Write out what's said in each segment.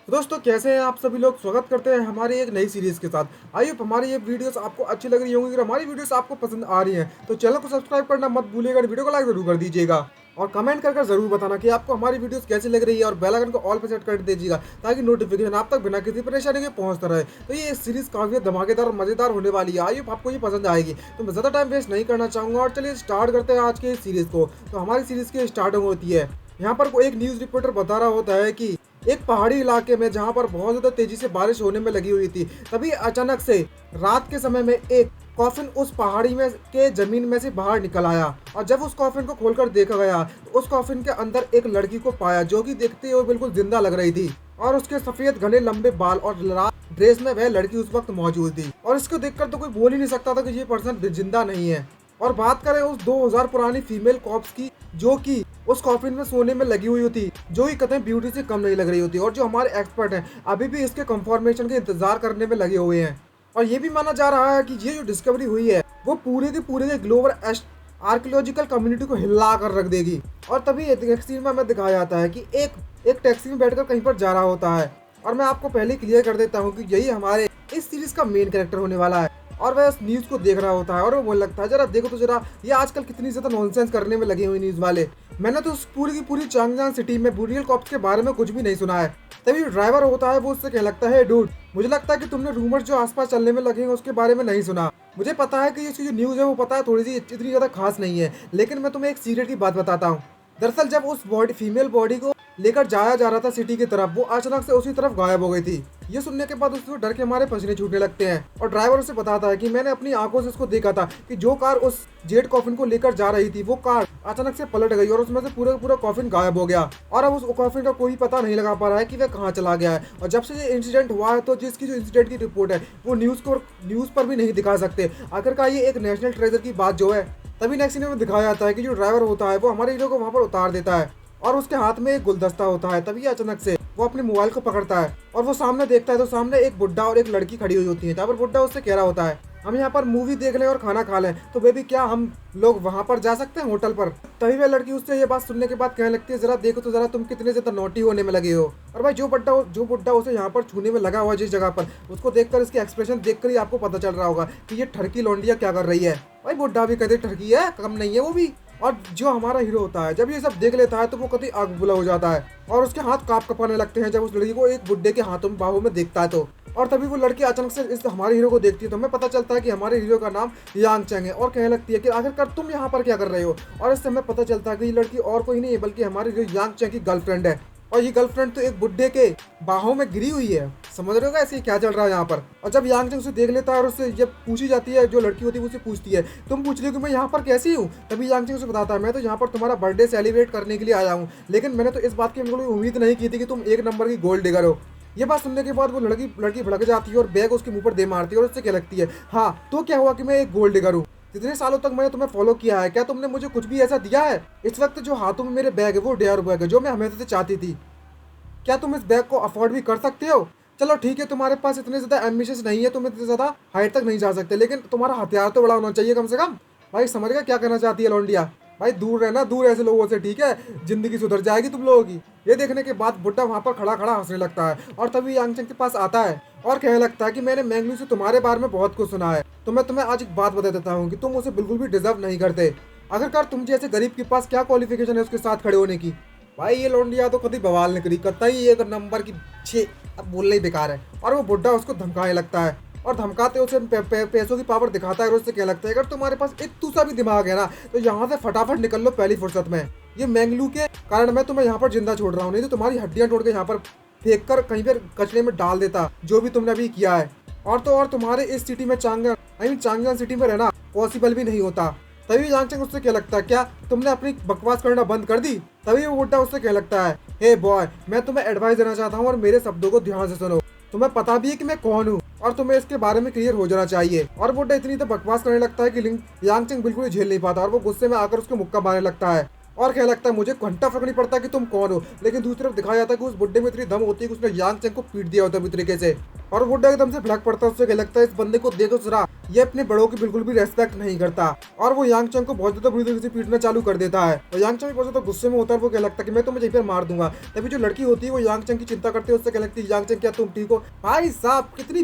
तो दोस्तों कैसे हैं आप सभी लोग। स्वागत करते हैं हमारी एक नई सीरीज के साथ। आई होप हमारी ये वीडियोस आपको अच्छी लग रही होंगी। अगर हमारी वीडियोस आपको पसंद आ रही हैं तो चैनल को सब्सक्राइब करना मत भूलिएगा, वीडियो को लाइक जरूर कर दीजिएगा और कमेंट करके जरूर बताना कि आपको हमारी वीडियोस कैसी लग रही है और बेल आइकन को ऑल पे सेट कर दीजिएगा ताकि नोटिफिकेशन आप तक बिना किसी परेशानी के पहुंचता रहे। तो ये सीरीज काफी धमाकेदार और मजेदार होने वाली है। आई होप आपको ये पसंद आएगी। तो मैं ज्यादा टाइम वेस्ट नहीं करना चाहूंगा और चलिए स्टार्ट करते हैं आज की इस सीरीज को। तो हमारी सीरीज की स्टार्टिंग होती है, यहाँ पर कोई एक न्यूज रिपोर्टर बता रहा होता है कि एक पहाड़ी इलाके में जहां पर बहुत ज्यादा तेजी से बारिश होने में लगी हुई थी, तभी अचानक से रात के समय में एक कॉफिन उस पहाड़ी में के जमीन में से बाहर निकल आया। और जब उस कॉफिन को खोलकर देखा गया तो उस कॉफिन के अंदर एक लड़की को पाया जो कि देखते हुए बिल्कुल जिंदा लग रही थी और उसके सफेद घने लंबे बाल और लाल ड्रेस में वह लड़की उस वक्त मौजूद थी। और इसको देखकर तो कोई बोल ही नहीं सकता था कि ये पर्सन जिंदा नहीं है। और बात करें उस 2000 पुरानी फीमेल कॉप्स की जो कि उस कॉफिन में सोने में लगी हुई होती, जो ही कतई ब्यूटी से कम नहीं लग रही होती। और जो हमारे एक्सपर्ट हैं अभी भी इसके कंफर्मेशन के इंतजार करने में लगे हुए हैं। और ये भी माना जा रहा है कि ये जो डिस्कवरी हुई है वो पूरे के ग्लोबल आर्कियोलॉजिकल कम्युनिटी को हिला कर रख देगी। और तभी एक सीन में हमें दिखाया जाता है कि एक टैक्सी में बैठकर कहीं पर जा रहा होता है। और मैं आपको पहले क्लियर कर देता हूँ कि यही हमारे इस सीरीज का मेन कैरेक्टर होने वाला है। और वह उस न्यूज को देख रहा होता है और वो बोलने लगता है, जरा देखो तो जरा ये आजकल कितनी ज्यादा नॉनसेंस करने में लगे हुए न्यूज वाले। मैंने तो उस पूरी की पूरी चांगजांग सिटी में बुरियल कॉप्स के बारे में कुछ भी नहीं सुना है। तभी ड्राइवर होता है वो उससे कहने लगता है, डूड मुझे लगता है कि तुमने रूमर्स जो आसपास चलने में लगे हैं उसके बारे में नहीं सुना। मुझे पता है कि ये जो न्यूज है वो पता है थोड़ी सी इतनी ज्यादा खास नहीं है, लेकिन मैं तुम्हें एक सीक्रेट की बात बताता हूँ। दरअसल जब उस फीमेल बॉडी को लेकर जाया जा रहा था सिटी की तरफ, वो अचानक से उसी तरफ गायब हो गई थी। ये सुनने के बाद उसको डर के मारे पसीने छूटने लगते हैं और ड्राइवर उसे बताता है कि मैंने अपनी आंखों से इसको देखा था कि जो कार उस जेट कॉफिन को लेकर जा रही थी वो कार अचानक से पलट गई और उसमें से पूरा कॉफिन गायब हो गया। और अब उस कॉफिन का कोई पता नहीं लगा पा रहा है कि वह कहाँ चला गया है। और जब से ये इंसिडेंट हुआ है तो जिसकी जो इंसिडेंट की रिपोर्ट है वो न्यूज पर भी नहीं दिखा सकते। आखिरकार ये एक नेशनल ट्रेजर की बात जो है। तभी नेक्स्ट सीन में दिखाया जाता है कि जो ड्राइवर होता है वो हमारे हीरो को वहाँ पर उतार देता है और उसके हाथ में एक गुलदस्ता होता है। तभी अचानक से वो अपने मोबाइल को पकड़ता है और वो सामने देखता है तो सामने एक बुड्ढा और एक लड़की खड़ी हुई होती है। जहाँ पर बुड्ढा उससे कह रहा होता है, हम यहाँ पर मूवी देख लें और खाना खा लें, तो बेबी क्या हम लोग वहाँ पर जा सकते हैं होटल पर। तभी वह लड़की उससे ये बात सुनने के बाद कहने लगती है, जरा देखो तो जरा तुम कितने ज्यादा नोटी होने में लगे हो। और भाई जो बुड्ढा उसे यहाँ पर छूने में लगा हुआ जिस जगह पर, उसको देखकर इसके एक्सप्रेशन देखकर ही आपको पता चल रहा होगा कि ये ठरकी लौंडिया क्या कर रही है। भाई बुड्ढा भी कहते ठरकी है, कम नहीं है वो भी। और जो हमारा हीरो होता है जब ये सब देख लेता है तो वो कभी आग बुला हो जाता है और उसके हाथ कांपने लगते हैं जब उस लड़की को एक बुड्ढे के हाथों में बाहों में देखता है तो। और तभी वो लड़की अचानक से इस हमारे हीरो को देखती है तो हमें पता चलता है कि हमारे हीरो का नाम यांग चैंग है। और कहने लगती है कि आखिरकार तुम यहाँ पर क्या कर रहे हो। और इससे हमें पता चलता है कि ये लड़की और कोई नहीं है बल्कि हमारे हीरो यांग चैंग की गर्लफ्रेंड है। और ये गर्लफ्रेंड तो एक बुड्ढे के बाहों में गिरी हुई है। समझ रहे हो ऐसे क्या चल रहा है यहाँ पर। और जब यांग चैंग उसे देख लेता है और उससे जब पूछी जाती है, जो लड़की होती है उससे पूछती है, तुम पूछ रही हो कि मैं यहाँ पर कैसी हूँ। तभी यांग चैंग उसे बताता है, मैं तो यहाँ पर तुम्हारा बर्थडे सेलिब्रेट करने के लिए आया हूँ, लेकिन मैंने तो इस बात की बिल्कुल उम्मीद नहीं की थी कि तुम एक नंबर की गोल्ड डिगर हो। ये बात सुनने के बाद वो लड़की भड़क जाती है और बैग उसके मुंह पर दे मारती है और उससे क्या लगती है, हाँ तो क्या हुआ कि मैं एक गोल्ड डिगर हूँ। जितने सालों तक मैंने तुम्हें फॉलो किया है क्या तुमने मुझे कुछ भी ऐसा दिया है। इस वक्त जो हाथों में मेरे बैग है वो डेयर बैग है जो मैं हमेशा से चाहती थी। क्या तुम इस बैग को अफोर्ड भी कर सकते हो। चलो ठीक है, तुम्हारे पास इतने ज्यादा एम्बिशियस नहीं है, तुम इतने ज्यादा हाइट तक नहीं जा सकते, लेकिन तुम्हारा हथियार तो बड़ा होना चाहिए कम से कम। भाई समझ गया क्या करना चाहती है लौंडिया। भाई दूर रहना, दूर ऐसे लोगों से, ठीक है, जिंदगी सुधर जाएगी तुम लोगों की। ये देखने के बाद बुड्ढा वहां पर खड़ा खड़ा हंसने लगता है और तभी यांगचंग के पास आता है और कहने लगता है कि मैंने मैंगलू से तुम्हारे बारे में बहुत कुछ सुना है, तो मैं तुम्हें आज एक बात बता देता हूँ कि तुम उसे बिल्कुल भी डिजर्व नहीं करते। आखिरकार तुम जैसे गरीब के पास क्या क्वालिफिकेशन है उसके साथ खड़े होने की। भाई ये लौंडिया तो कभी बवाल नहीं करी, कतई एक नंबर की छे, अब बोलना ही बेकार है। और वो बुड्ढा उसको धमकाने लगता है और धमकाते उसे पैसों की पावर दिखाता है और उससे क्या लगता है, अगर तुम्हारे पास एक सा भी दिमाग है ना तो यहाँ से फटाफट निकल लो पहली फुर्सत में। ये मैंगलू के कारण मैं तुम्हें यहाँ पर जिंदा छोड़ रहा हूँ, नहीं तो तुम्हारी हड्डियां तोड़ के यहाँ पर फेंक कर कहीं पर कचरे में डाल देता, जो भी तुमने अभी किया है। और तो और तुम्हारे इस सिटी में चांगजान सिटी में रहना पॉसिबल भी नहीं होता। तभी यांग चैंग उससे क्या लगता है, क्या तुमने अपनी बकवास करना बंद कर दी। तभी वो बुड्ढा उससे क्या लगता है, हे बॉय मैं तुम्हें एडवाइस देना चाहता हूँ और मेरे शब्दों को ध्यान से सुनो। तुम्हें पता भी है कि मैं कौन हूँ और तुम्हें इसके बारे में क्लियर हो जाना चाहिए। और बुड्ढा इतनी तो बकवास करने लगता है कि यांग चैंग बिल्कुल ही झेल नहीं पाता और वो गुस्से में आकर उसको मुक्का मारने लगता है और क्या लगता है, मुझे घंटा फर्क नहीं पड़ता कि तुम कौन हो। लेकिन दूसरी तरफ दिखाया जाता है कि उस बुड्ढे में इतनी दम होती है कि उसने यांग चैंग को पीट दिया होता है तरीके से। और बुड्ढा एकदम से भड़क पड़ता है, उससे क्या लगता है, इस बंदे को देखो जरा, ये अपने बड़ों की बिल्कुल भी रेस्पेक्ट नहीं करता और वो यांग चंग को बहुत ज्यादा बुरी तरीके से पीटना चालू कर देता है। और यांग चंग भी बहुत ज्यादा गुस्से में होता है, वो क्या लगता है कि मैं तुम्हें यहीं पर मार दूंगा। तभी जो लड़की होती है वो यांग चंग की चिंता करती है, उससे क्या लगती है यांग चंग क्या तुम ठीक हो? भाई साहब कितनी,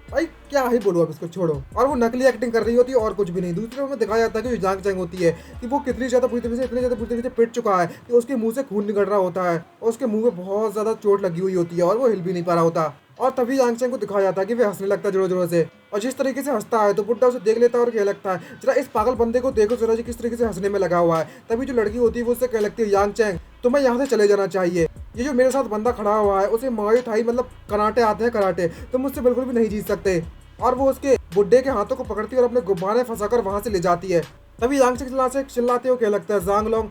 भाई क्या ही बोलूं, अब इसको छोड़ो। और वो नकली एक्टिंग कर रही होती है और कुछ भी नहीं। दूसरे में दिखाया जाता है कि जो यांग चंग होती है कि वो कितनी ज्यादा बुरी तरीके से, इतनी ज्यादा बुरी तरीके से पिट चुका है कि उसके मुंह से खून निकल रहा होता है और उसके मुंह में बहुत ज्यादा चोट लगी हुई होती है और वो हिल भी नहीं पा रहा होता। और तभी यांग चंग को दिखाया जाता है कि वे हंसने लगता है जोरों जोरों से, और जिस तरीके से हंसता है तो बुड्ढा उसे देख लेता है और क्या लगता है जरा इस पागल बंदे को देखो जरा जी किस तरीके से हंसने में लगा हुआ है। तभी जो लड़की होती है वो उससे क्या लगती है यांग चंग तुम्हें यहाँ से चले जाना चाहिए, ये जो मेरे साथ बंदा खड़ा हुआ है उसे मुआई थाई मतलब कराटे आते हैं कराटे, तुम मुझसे बिल्कुल भी नहीं जीत सकते। और वो उसके बुड्ढे के हाथों को पकड़ती है और अपने गुब्बारे फंसाकर वहां से ले जाती है। तभी यांग चंग चिल्लाते हो क्या लगता है जांग लोंग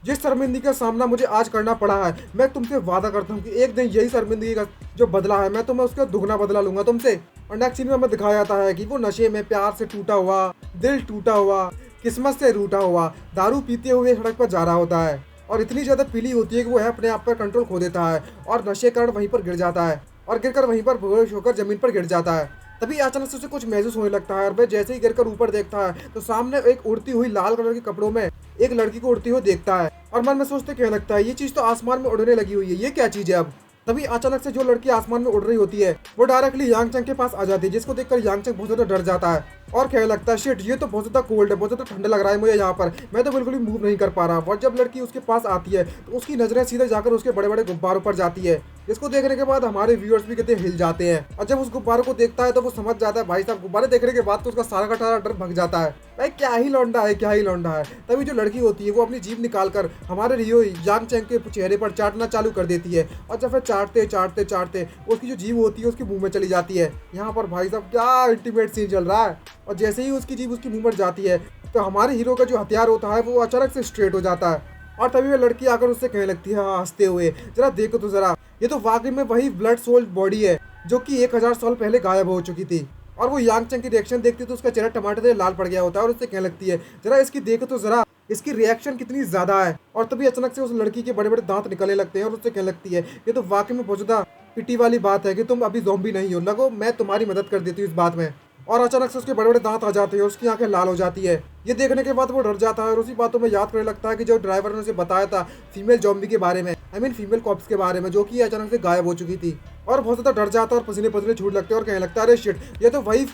जिस शर्मिंदगी का सामना मुझे आज करना पड़ा है, मैं तुमसे वादा करता हूँ कि एक दिन यही शर्मिंदगी का जो बदला है मैं तुम्हें उसका दुगना बदला लूंगा तुमसे। और नेक्स्ट सीन में हमें दिखाया जाता है कि वो नशे में प्यार से टूटा हुआ, दिल टूटा हुआ, किस्मत से रूठा हुआ दारू पीते हुए सड़क पर जा रहा होता है और इतनी ज्यादा पीली होती है कि वो अपने आप पर कंट्रोल खो देता है और नशे कारण वहीं पर गिर जाता है और गिरकर वहीं पर बेहोश होकर जमीन पर गिर जाता है। तभी अचानक से उसे कुछ महसूस होने लगता है और वह जैसे ही गिरकर ऊपर देखता है तो सामने एक उड़ती हुई लाल कलर के कपड़ों में एक लड़की को उड़ती हुई देखता है और मन में सोचते क्या लगता है ये चीज तो आसमान में उड़ने लगी हुई है, ये क्या चीज है अब। तभी अचानक से जो लड़की आसमान में उड़ रही होती है वो डायरेक्टली यांग चंग के पास आ जाती है, जिसको देखकर यांग चंग बहुत ज्यादा डर जाता है और कहने लगता है शिट ये तो बहुत ज्यादा कोल्ड है, बहुत ज्यादा ठंडा लग रहा है मुझे यहाँ पर, मैं तो बिल्कुल भी मूव नहीं कर पा रहा। और जब लड़की उसके पास आती है तो उसकी नजरें सीधे जाकर उसके बड़े बड़े गुब्बारों पर जाती है, जिसको देखने के बाद हमारे व्यूअर्स भी कितने हिल जाते हैं। और जब उस गुब्बारों को देखता है तो वो समझ जाता है भाई साहब गुब्बारे देखने के बाद तो उसका सारा का सारा डर भग जाता है, भाई क्या ही लौंडा है, क्या ही लौंडा है। तभी जो लड़की होती है वो अपनी जीभ निकालकर हमारे रियो यांग चंग के चेहरे पर चाटना चालू कर देती है और जब फिर चाटते चाटते चाटते उसकी जो जीभ होती है उसके मुंह में चली जाती है। यहाँ पर भाई साहब क्या इंटीमेट सीन चल रहा है। और जैसे ही उसकी जीभ उसके मुंह में जाती है तो हमारे हीरो का जो हथियार होता है वो अचानक से स्ट्रेट हो जाता है और तभी वह लड़की आकर उससे कहने लगती है हंसते हुए जरा देखो तो जरा ये तो वाकई में वही ब्लड सोल बॉडी है जो कि 1000 साल पहले गायब हो चुकी थी। और वो यांग चंग की रिएक्शन देखती तो उसका चेहरा टमाटर से लाल पड़ गया होता है और उससे कहने लगती है जरा इसकी देखो तो जरा इसकी रिएक्शन कितनी ज्यादा है। और तभी अचानक से उस लड़की के बड़े बड़े दांत निकलने लगते हैं और उससे कहने लगती है ये तो वाकई में बहुत ज्यादा पिटी वाली बात है कि तुम अभी ज़ॉम्बी नहीं हो, लगो मैं तुम्हारी मदद कर देती हूँ इस बात में। और अचानक से उसके बड़े बड़े दांत आ जाते हैं और उसकी आंखें लाल हो जाती है। ये देखने के बाद वो डर जाता है और उसी बातों में याद करने लगता है कि जो ड्राइवर ने उसे बताया था फीमेल जॉम्बी के बारे में, आई मीन फीमेल कॉप्स के बारे में, जो कि अचानक से गायब हो चुकी थी। और बहुत ज्यादा डर जाता है और पसीने पसीने छूट लगते हैं और कहने लगता है अरे शिट ये तो वही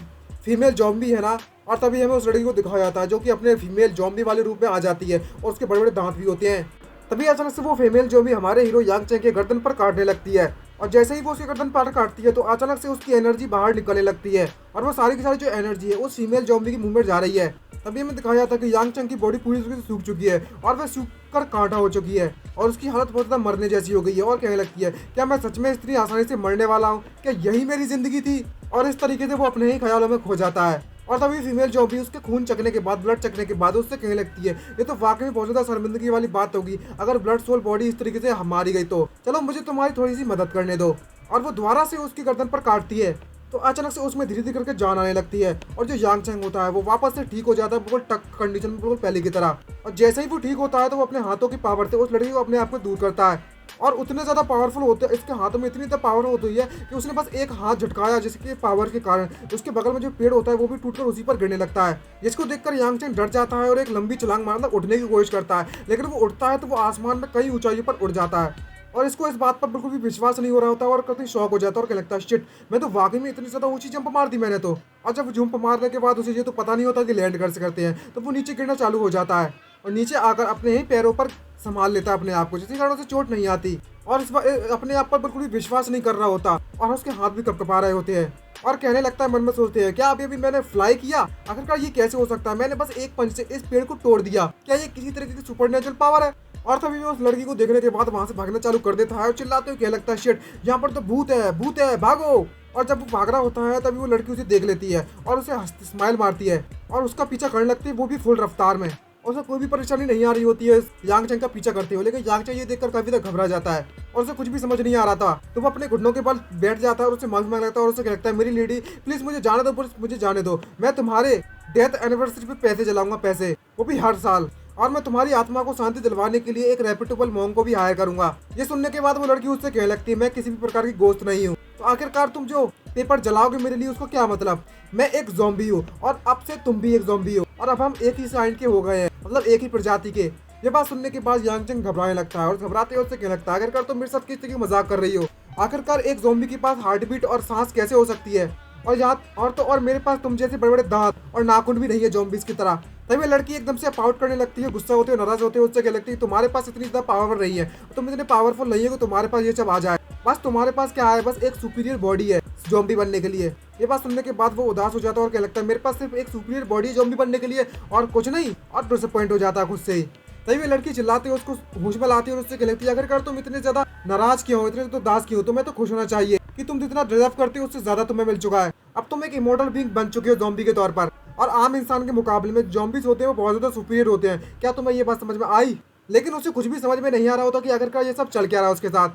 फीमेल जॉम्बी है ना। और तभी हमें उस लड़की को दिखाया जाता है जो कि अपने फीमेल जॉम्बी वाले रूप में आ जाती है और उसके बड़े बड़े दांत भी होते हैं। तभी अचानक से वो फीमेल जॉम्बी हमारे हीरो यांग चंग के गर्दन पर काटने लगती है और जैसे ही वो उसकी गर्दन पर काटती है तो अचानक से उसकी एनर्जी बाहर निकलने लगती है और वो सारी की सारी जो एनर्जी है उस फीमेल जॉम्बी की मुंह में जा रही है। तभी हमें दिखाया जाता है कि यांग चंग की बॉडी पूरी तरीके से सूख चुकी है और वह सूख कर कांटा हो चुकी है और उसकी हालत बहुत ज्यादा मरने जैसी हो गई है और कहने लगती है क्या मैं सच में इतनी आसानी से मरने वाला हूँ, क्या यही मेरी जिंदगी थी। और इस तरीके से वो अपने ही ख्यालों में खो जाता है। और तभी फीमेल जॉम्बी उसके खून चखने के बाद, ब्लड चखने के बाद उससे कहने लगती है ये तो वाकई में बहुत ज्यादा शर्मिंदगी वाली बात होगी अगर ब्लड सोल बॉडी इस तरीके से मारी गई तो चलो मुझे तुम्हारी थोड़ी सी मदद करने दो। और वो दोबारा से उसकी गर्दन पर काटती है तो अचानक से उसमें धीरे धीरे करके जान आने लगती है और जो यांग चंग होता है वो वापस से ठीक हो जाता है बिल्कुल टक कंडीशन में, बिल्कुल पहले की तरह। और जैसे ही वो ठीक होता है तो वो अपने हाथों की पावर से उस लड़की को अपने आप में दूर करता है और उतने ज्यादा पावरफुल होते हैं, इसके हाथों में इतनी ज्यादा पावर होती है कि उसने बस एक हाथ झटकाया जिसके पावर के कारण उसके बगल में जो पेड़ होता है वो भी टूटकर उसी पर गिरने लगता है, जिसको देखकर यांग चंग डर जाता है और एक लंबी छलांग मारना उठने की कोशिश करता है। लेकिन वो उठता है तो वो आसमान में कई ऊंचाइयों पर उड़ जाता है और इसको इस बात पर बिल्कुल भी विश्वास नहीं हो रहा होता और काफी शौक हो जाता है और क्या लगता है शिट मैं तो वाकई में इतनी ज्यादा ऊंची जंप मार दी मैंने तो। और जब जंप मारने के बाद उसे ये तो पता नहीं होता कि लैंड कैसे करते हैं तो वो नीचे गिरना चालू हो जाता है और नीचे आकर अपने ही पैरों पर संभाल लेता है अपने आप को, जिसके कारण उसे चोट नहीं आती और इस अपने आप पर बिल्कुल भी विश्वास नहीं कर रहा होता और उसके हाथ भी कपकपा रहे होते हैं और कहने लगता है मन में सोचते हैं क्या अभी मैंने फ्लाई किया, आखिरकार ये कैसे हो सकता है, मैंने बस एक पंच से इस पेड़ को तोड़ दिया, क्या ये किसी तरीके की सुपरनेचुरल पावर है। और तभी वो उस लड़की को देखने के बाद वहां से भागना चालू कर देता है और चिल्लाते हुए क्या लगता है शिट यहाँ पर तो भूत है भागो। और जब वो भाग रहा होता है तभी वो लड़की उसे देख लेती है और उसे स्माइल मारती है और उसका पीछा करने लगती है, वो भी फुल रफ्तार में। उसे कोई भी परेशानी नहीं आ रही होती है यांग चंग का पीछा करते हुए, लेकिन यांग चंग ये देखकर काफी तक घबरा जाता है और उसे कुछ भी समझ नहीं आ रहा था तो वो अपने घुटनों के बल बैठ जाता है और उसे मांग लगता है और उसे लगता है मेरी लेडी प्लीज मुझे जाने दो, मुझे जाने दो, मैं तुम्हारे डेथ एनिवर्सरी पे पैसे जलाऊंगा, पैसे वो भी हर साल। और मैं तुम्हारी आत्मा को शांति दिलवाने के लिए एक रेप्यूटेबल मॉन्क को भी हायर करूंगा। ये सुनने के बाद वो लड़की उससे कहने लगती है, मैं किसी भी प्रकार की गोश्त नहीं हूँ, तो आखिरकार तुम जो पेपर जलाओगे मेरे लिए उसको क्या मतलब? मैं एक ज़ॉम्बी हूँ और अब से तुम भी एक ज़ॉम्बी हो और अब हम एक ही साइंड के हो गए हैं, मतलब एक ही प्रजाति के। ये बात सुनने के बाद यांग चेंग घबराने लगता है और घबराते उससे कहने लगता है, आखिरकार तुम मेरे साथ किस तरह की मजाक कर रही हो? आखिरकार एक ज़ॉम्बी के पास हार्ट बीट और सांस कैसे हो सकती है? और यहाँ और मेरे पास तुम जैसे बड़े बड़े दांत और नाखून भी नहीं है ज़ॉम्बीज की तरह। तभी लड़की एकदम से पाउट करने लगती है, गुस्सा होते हुए, नाराज होते हुए उससे कहने लगती है, तुम्हारे पास इतनी ज्यादा पावर नहीं है, तुम इतने पावरफुल नहीं है कि तुम्हारे पास ये सब आ जाए। बस तुम्हारे पास क्या है, बस एक सुपीरियर बॉडी है ज़ॉम्बी बनने के लिए। ये बात सुनने के बाद वो उदास हो जाता है और क्या लगता है, मेरे पास सिर्फ एक सुपीरियर बॉडी है ज़ॉम्बी बनने के लिए और कुछ नहीं, और डिसअपॉइंट हो जाता है खुद से ही। तभी वे लड़की चिल्लाती है, उसको होश में लाती है और उससे कह लगती है, आखिरकार तुम इतने ज्यादा नाराज क्यों हो, इतने तो दास क्यों हो? तुम्हें तो खुश होना चाहिए कि तुम जितना डिजर्व करती हो उससे ज्यादा तुम्हें मिल चुका है। अब तुम एक इमोर्टल बीइंग बन चुके हो ज़ॉम्बी के तौर पर, और आम इंसान के मुकाबले में ज़ॉम्बीज होते हैं वो बहुत ज्यादा सुपीरियर होते हैं। क्या तुम्हें ये बात समझ में आई? लेकिन उसे कुछ भी समझ में नहीं आ रहा होता कि आखिरकार ये सब चल क्या रहा है उसके साथ,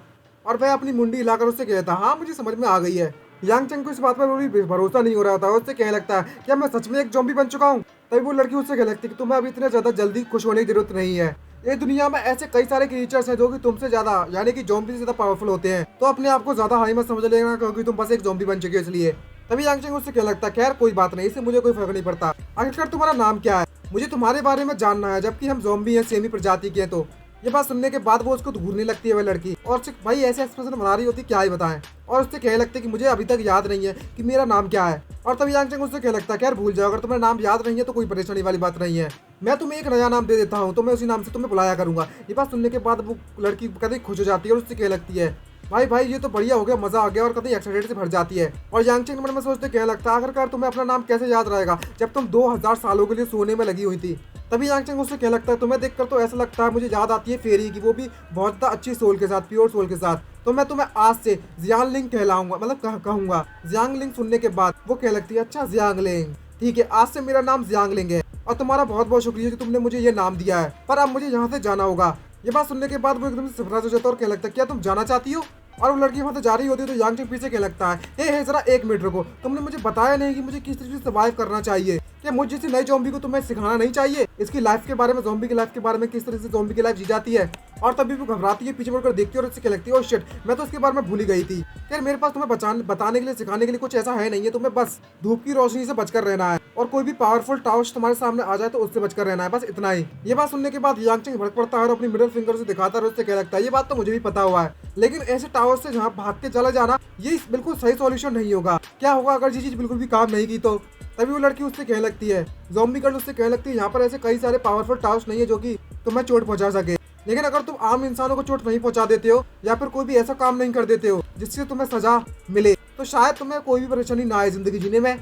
और वह अपनी मुंडी हिलाकर उससे कहता, हाँ मुझे समझ में आ गई है। यांग चेंग को इस बात पर भी भरोसा नहीं हो रहा था, उससे कहने लगता है, क्या मैं सच में एक ज़ॉम्बी बन चुका हूँ? तभी वो लड़की उससे कहने लगती है कि तुम्हें अभी इतने ज्यादा जल्दी खुश होने की जरूरत नहीं है। ये दुनिया में ऐसे कई सारे क्रिएचर्स हैं जो कि तुमसे ज्यादा, यानी कि ज़ॉम्बी से ज्यादा पावरफुल होते हैं, तो अपने आप को ज्यादा हाई मत समझ लेना क्योंकि तुम बस एक ज़ॉम्बी बन चुके हो इसलिए। तभी यांग चेंग उससे क्या लगता है, खैर कोई बात नहीं, इससे मुझे कोई फर्क नहीं पड़ता। आखिरकार तुम्हारा नाम क्या है? मुझे तुम्हारे बारे में जानना है, जबकि हम ज़ॉम्बी हैं, सेमी प्रजाति के हैं। तो ये बात सुनने के बाद वो उसको घूरने लगती है वह लड़की, और उससे भाई ऐसे एक्सप्रेशन बना रही होती क्या ही बताएं, और उससे कहने लगते कि मुझे अभी तक याद नहीं है कि मेरा नाम क्या है। और तभी यांग चेंग उससे कहने लगता है, यार भूल जाओ, अगर तुम्हारा नाम याद नहीं है तो कोई परेशानी वाली बात नहीं है, मैं तुम्हें एक नया नाम दे देता हूँ, तो मैं उसी नाम से तुम्हें बुलाया करूंगा। ये बात सुनने के बाद वो लड़की कभी खुश हो जाती है और उससे कहने लगती है, भाई ये तो बढ़िया हो गया, मजा आ गया, और कभी एक्साइटेड से भर जाती है। और यांग चेंग मन में सोचते कहने लगता है, आखिरकार तुम्हें अपना नाम कैसे याद रहेगा जब तुम 2000 सालों के लिए सोने में लगी हुई थी? तभी यांग चेंग उससे कहने लगता है, तुम्हें देखकर तो ऐसा लगता है मुझे याद आती है फेरी की, वो भी बहुत ज़्यादा अच्छी सोल के साथ, प्योर सोल के साथ। तो मैं तुम्हें आज से जियांगलिंग कहलाऊंगा, मतलब कहूंगा। जियांगलिंग सुनने के बाद वो कहने लगती है, अच्छा जियांगलिंग, ठीक है, आज से मेरा नाम जियांगलिंग है, और तुम्हारा बहुत बहुत शुक्रिया कि तुमने मुझे ये नाम दिया है, पर अब मुझे यहाँ से जाना होगा। ये बात सुनने के बाद वो एकदम से सरप्राइज हो जाता है और कहने लगता है, क्या तुम जाना चाहती हो? और वो लड़की वहाँ से जा रही होती है तो यांग चेंग पीछे कहने लगता है, हे जरा एक मिनट रुको, तुमने मुझे बताया नहीं कि मुझे किस तरीके से सर्वाइव करना चाहिए। क्या मुझे जैसे नई ज़ॉम्बी को तुम्हें सिखाना नहीं चाहिए इसकी लाइफ के बारे में, ज़ॉम्बी की लाइफ के बारे में, किस तरह से ज़ॉम्बी की लाइफ जी जाती है? और तभी वो घबराती है, पीछे मुड़कर देखती है और उससे कहने लगती है, ओह शिट, मैं तो इसके बारे में भूल ही गई थी। यार मेरे पास तुम्हें बताने के लिए, सिखाने के लिए कुछ ऐसा है नहीं है, तुम्हें बस धूप की रोशनी से बचकर रहना है, और कोई भी पावरफुल टॉर्च तुम्हारे सामने आ जाए तो उससे बचकर रहना है, बस इतना ही। ये बात सुनने के बाद यांग चेंग भड़क पड़ता है और अपनी मिडिल फिंगर से दिखाता है और उससे कहने लगता है, ये बात तो मुझे भी पता हुआ है, लेकिन ऐसे टावर से जहाँ भाग के चला जाना ये बिल्कुल सही सॉल्यूशन नहीं होगा। क्या होगा अगर ये चीज बिल्कुल भी काम नहीं की तो? तभी वो लड़की उससे कहने लगती है, ज़ॉम्बी गर्ल उससे कहने लगती है, यहाँ पर ऐसे कई सारे पावरफुल टावर्स नहीं है जो कि तुम्हें चोट पहुंचा सके, लेकिन अगर तुम आम इंसानों को चोट नहीं पहुंचा देते हो या फिर कोई भी ऐसा काम नहीं कर देते हो जिससे तुम्हें सजा मिले, तो शायद तुम्हें कोई भी परेशानी ना आए जिंदगी जीने में।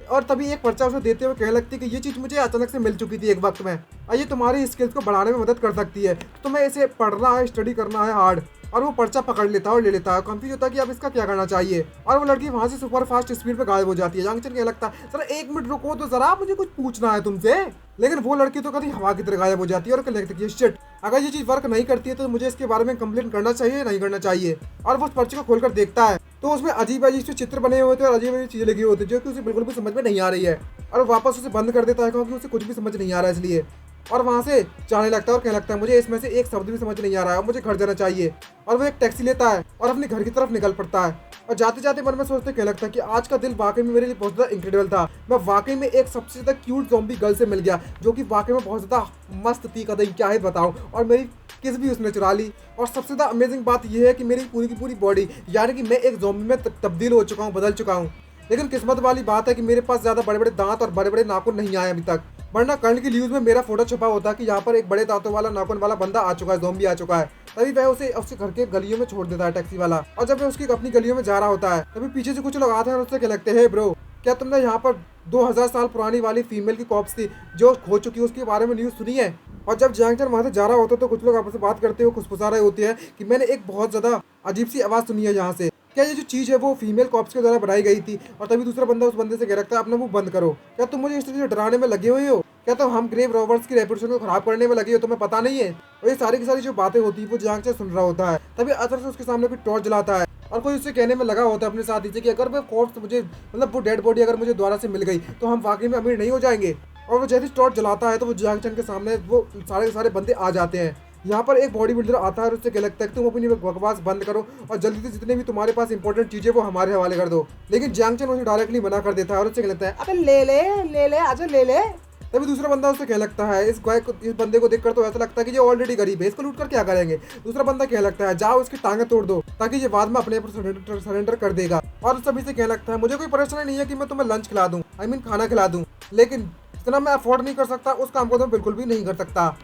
और तभी एक पर्चा उसे देते हुए कहने लगती है कि ये चीज़ मुझे अचानक से मिल चुकी थी एक वक्त में, और ये तुम्हारी स्किल्स को बढ़ाने में मदद कर सकती है, तो तुम्हें इसे पढ़ना है, स्टडी करना है हार्ड। और वो पर्चा पकड़ लेता है और ले लेता है, कंफ्यूज होता है कि अब इसका क्या करना चाहिए, और वो लड़की वहां से सुपर फास्ट स्पीड पे गायब हो जाती है। यांग चेंग कहने लगता है, जरा एक मिनट रुको तो जरा, मुझे कुछ पूछना है तुमसे। लेकिन वो लड़की तो कभी हवा की तरह गायब हो जाती है और कहने लगती है, शिट, अगर ये चीज वर्क नहीं करती है तो मुझे इसके बारे में कंप्लेंट करना चाहिए नहीं करना चाहिए। और वो उस पर्चे को खोलकर देखता है तो उसमें अजीब अजीब से चित्र बने हुए थे और अजीब अजीब चीजें लगी होती है जो कि उसे बिल्कुल भी समझ में नहीं आ रही है, और वापस उसे बंद कर देता है क्योंकि उसे कुछ भी समझ नहीं आ रहा है इसलिए। और वहाँ से जाने लगता है और कहने लगता है, मुझे इसमें से एक शब्द भी समझ नहीं आ रहा है, मुझे घर जाना चाहिए। और वो एक टैक्सी लेता है और अपने घर की तरफ निकल पड़ता है, और जाते जाते मन में सोचते कहने लगता है कि आज का दिन वाकई में मेरे लिए बहुत ज़्यादा इंक्रेडिबल था। मैं वाकई में एक सबसे ज़्यादा क्यूट ज़ॉम्बी गर्ल से मिल गया जो कि वाकई में बहुत ज़्यादा मस्त थी, कदम क्या ही बताऊँ, और मेरी किस भी उसने चुरा ली। और सबसे ज़्यादा अमेजिंग बात यह है कि मेरी पूरी की पूरी बॉडी, यानी कि मैं एक ज़ॉम्बी में तब्दील हो चुका हूँ, बदल चुका हूँ। लेकिन किस्मत वाली बात है कि मेरे पास ज़्यादा बड़े बड़े दांत और बड़े बड़े नाखून नहीं आए अभी तक, वरना कर्ण की न्यूज़ में मेरा फोटो छपा होता कि यहाँ पर एक बड़े दांतों वाला नाखून वाला बंदा आ चुका है, ज़ॉम्बी आ चुका है। तभी वह उसे उसके घर के गलियों में छोड़ देता है टैक्सी वाला, और जब वह उसकी अपनी गलियों में जा रहा होता है तभी पीछे से कुछ लोग आते हैं और उससे कहने लगते हैं, ब्रो, क्या तुमने यहाँ पर 2000 साल पुरानी वाली फीमेल की कॉप्स थी जो खो चुकी है उसके बारे में न्यूज़ सुनी है? और जब यांग चेंग वहाँ से जा रहा होता है तो कुछ लोग आपस में बात करते हुए खुशफुसा रहे होते हैं कि मैंने एक बहुत ज़्यादा अजीब सी आवाज़ सुनी है यहाँ से, क्या ये जो चीज़ है वो फीमेल कॉप्स के द्वारा बनाई गई थी? और तभी दूसरा बंदा उस बंदे से कह रखता है, अपना मुंह बंद करो, क्या तुम मुझे इस तरह से डराने में लगे हुए हो? क्या तुम हम ग्रेव रॉबर्ट्स की रेपुटेशन को खराब करने में लगे हो, तुम्हें पता नहीं है? और ये सारी की सारी जो बातें होती है वो यांग चेंग सुन रहा होता है। तभी अचानक से उसके सामने कोई टॉर्च जलाता है और कोई उससे कहने में लगा होता है अपने साथी से कि अगर वो कॉप्स मुझे, मतलब वो डेड बॉडी अगर मुझे दोबारा से मिल गई तो हम वाकई में अमीर नहीं हो जाएंगे। और वो जैसे टॉर्च जलाता है तो वो जियांग चैन के सामने वो सारे के सारे बंदे आ जाते हैं। यहाँ पर एक बॉडी बिल्डर आता है और उससे क्या लगता है कि तुम अपनी बकवास बंद करो और जल्दी से जितने भी तुम्हारे पास इंपॉर्टेंट चीजें वो हमारे हवाले कर दो। लेकिन जियांग चैन उसे डायरेक्टली मना कर देता है और उससे क्या लगता है, अबे ले ले आजा ले ले। तभी दूसरा बंदा उससे क्या लगता है, इस बंदे को देखकर तो ऐसा लगता है कि ये ऑलरेडी गरीब है, इसको लूट कर क्या करेंगे। दूसरा बंदा क्या लगता है, जाओ इसकी टांगे तोड़ दो ताकि ये बाद में अपने पर सरेंडर कर देगा। और सभी से क्या लगता है, मुझे कोई परेशानी नहीं है कि मैं तुम्हें लंच खिला दूं, आई मीन खाना खिला दूं, लेकिन जितना मैं अफोर्ड नहीं कर सकता उस काम को तो बिल्कुल भी नहीं कर सकता।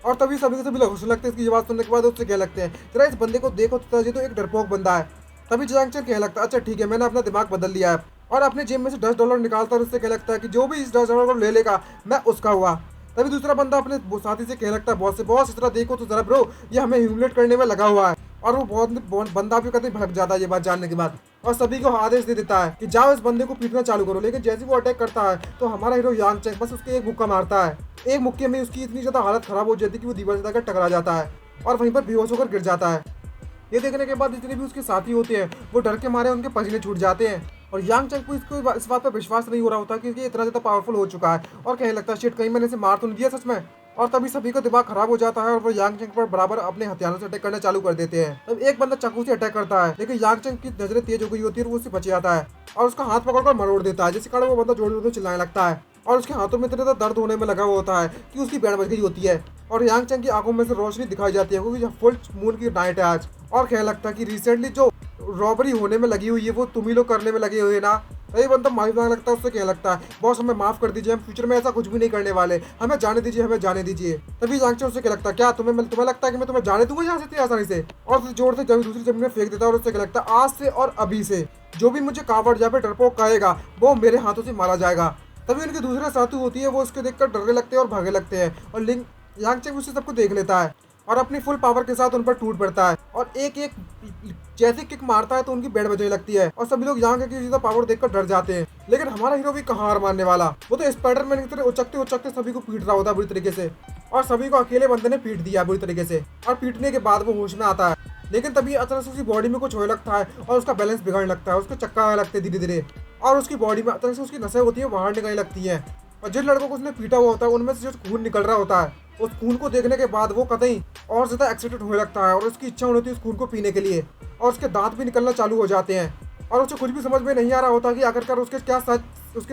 और तभी सभी को सभी लोग हंसने लगते हैं इसकी बात सुनने के बाद। उससे क्या लगते हैं, जरा इस बंदे को देखो तो ये तो एक डरपोक बंदा है। तभी जियांग चैन क्या लगता है, अच्छा ठीक है, मैंने अपना दिमाग बदल लिया है। और अपने जेब में से $10 निकालता है और उससे क्या लगता है कि जो भी इस $10 को ले लेगा मैं उसका हुआ। तभी दूसरा बंदा अपने साथी से कह लगता है, बॉस से, बॉस इस तरह देखो तो जरा ब्रो, ये हमें ह्यूमिलेट करने में लगा हुआ है। और वो बहुत बंदा भी कहीं भड़क जाता है ये बात जानने के बाद और सभी को आदेश दे देता है कि जाओ इस बंदे को पीटना चालू करो। लेकिन जैसे वो अटैक करता है तो हमारा हीरो यांग चैंग बस उसके एक मुक्का मारता है। एक मुक्के में उसकी इतनी ज्यादा हालत खराब हो जाती है कि वो दीवार से जाकर टकरा जाता है और वहीं पर बेहोश होकर गिर जाता है। ये देखने के बाद जितने भी उसके साथी होते हैं वो डर के मारे उनके पसीने छूट जाते हैं। और यांग चैंग को इसको इस बात पर विश्वास नहीं हो रहा होता कि ये इतना ज्यादा पावरफुल हो चुका है और कहने लगता है, शिट, कहीं मैंने इसे मार तो नहीं दिया सच में। और तभी सभी को दिमाग खराब हो जाता है और वो यांग चैंग पर बराबर अपने हथियारों से अटैक करना चालू कर देते हैं। तब एक बंदा चाकू से अटैक करता है लेकिन यांग चैंग की नजरें तेज हो गई होती है और वो उससे बच जाता है और उसका हाथ पकड़कर मरोड़ देता है, जिसके कारण वो बंदा जोर जोर से चिल्लाने लगता है और उसके हाथों में इतना ज्यादा दर्द होने में लगा हुआ होता है कि उसकी बैंड बज गई होती है। और यांग चैंग की आंखों में से रोशनी दिखाई जाती है क्योंकि फुल मून की नाइट है आज। और कहने लगता है कि रिसेंटली जो रॉबरी होने में लगी हुई है वो तुम ही लोग करने में लगे हुए ना। तभी बंदा माफी मांगने लगता है, उससे क्या लगता है, बॉस हमें माफ कर दीजिए, हम फ्यूचर में ऐसा कुछ भी नहीं करने वाले, हमें जाने दीजिए, हमें जाने दीजिए। तभी यांग चैंग उससे क्या लगता है, क्या तुम्हें लगता है कि मैं तुम्हें जाने दूंगा यहाँ से इतनी आसानी से। और उसे जोर से दूसरी जमीन में फेंक देता है और उससे क्या लगता है, आज से और अभी से जो भी मुझे कावड़ या फिर डरपोक कहेगा वो मेरे हाथों से मारा जाएगा। तभी उनकी दूसरे साथी होती है वो उसके देखकर डरने लगते हैं और भागने लगते हैं और यांग चैंग उससे सबको देख लेता है और अपनी फुल पावर के साथ उन पर टूट पड़ता है और एक एक जैसे किक मारता है तो उनकी बैंड बजने लगती है और सभी लोग यहाँ की पावर देखकर डर जाते हैं। लेकिन हमारा हीरो भी कहाँ हार मानने वाला, वो तो स्पाइडरमैन की तरह उचकते उचकते सभी को पीट रहा होता है बुरी तरीके से और सभी को अकेले बंदे ने पीट दिया बुरी तरीके से। और पीटने के बाद वो होश में आता है लेकिन तभी अचानक से उसकी बॉडी में कुछ होने लगता है और उसका बैलेंस बिगड़ने लगता है, उसके चक्कर आने लगते धीरे धीरे और उसकी बॉडी में अचानक से उसकी नसें होती है बाहर निकलने लगती है। और जिन लड़कों को उसने पीटा हुआ होता है उनमें से जो खून निकल रहा होता है उस खून को देखने के बाद वो कतई और ज्यादा एक्साइटेड होने लगता है और उसकी इच्छा होती है उस खून को पीने के लिए और उसके दांत भी निकलना चालू हो जाते हैं और उसे कुछ भी समझ में नहीं आ रहा होता कि आखिरकार उसके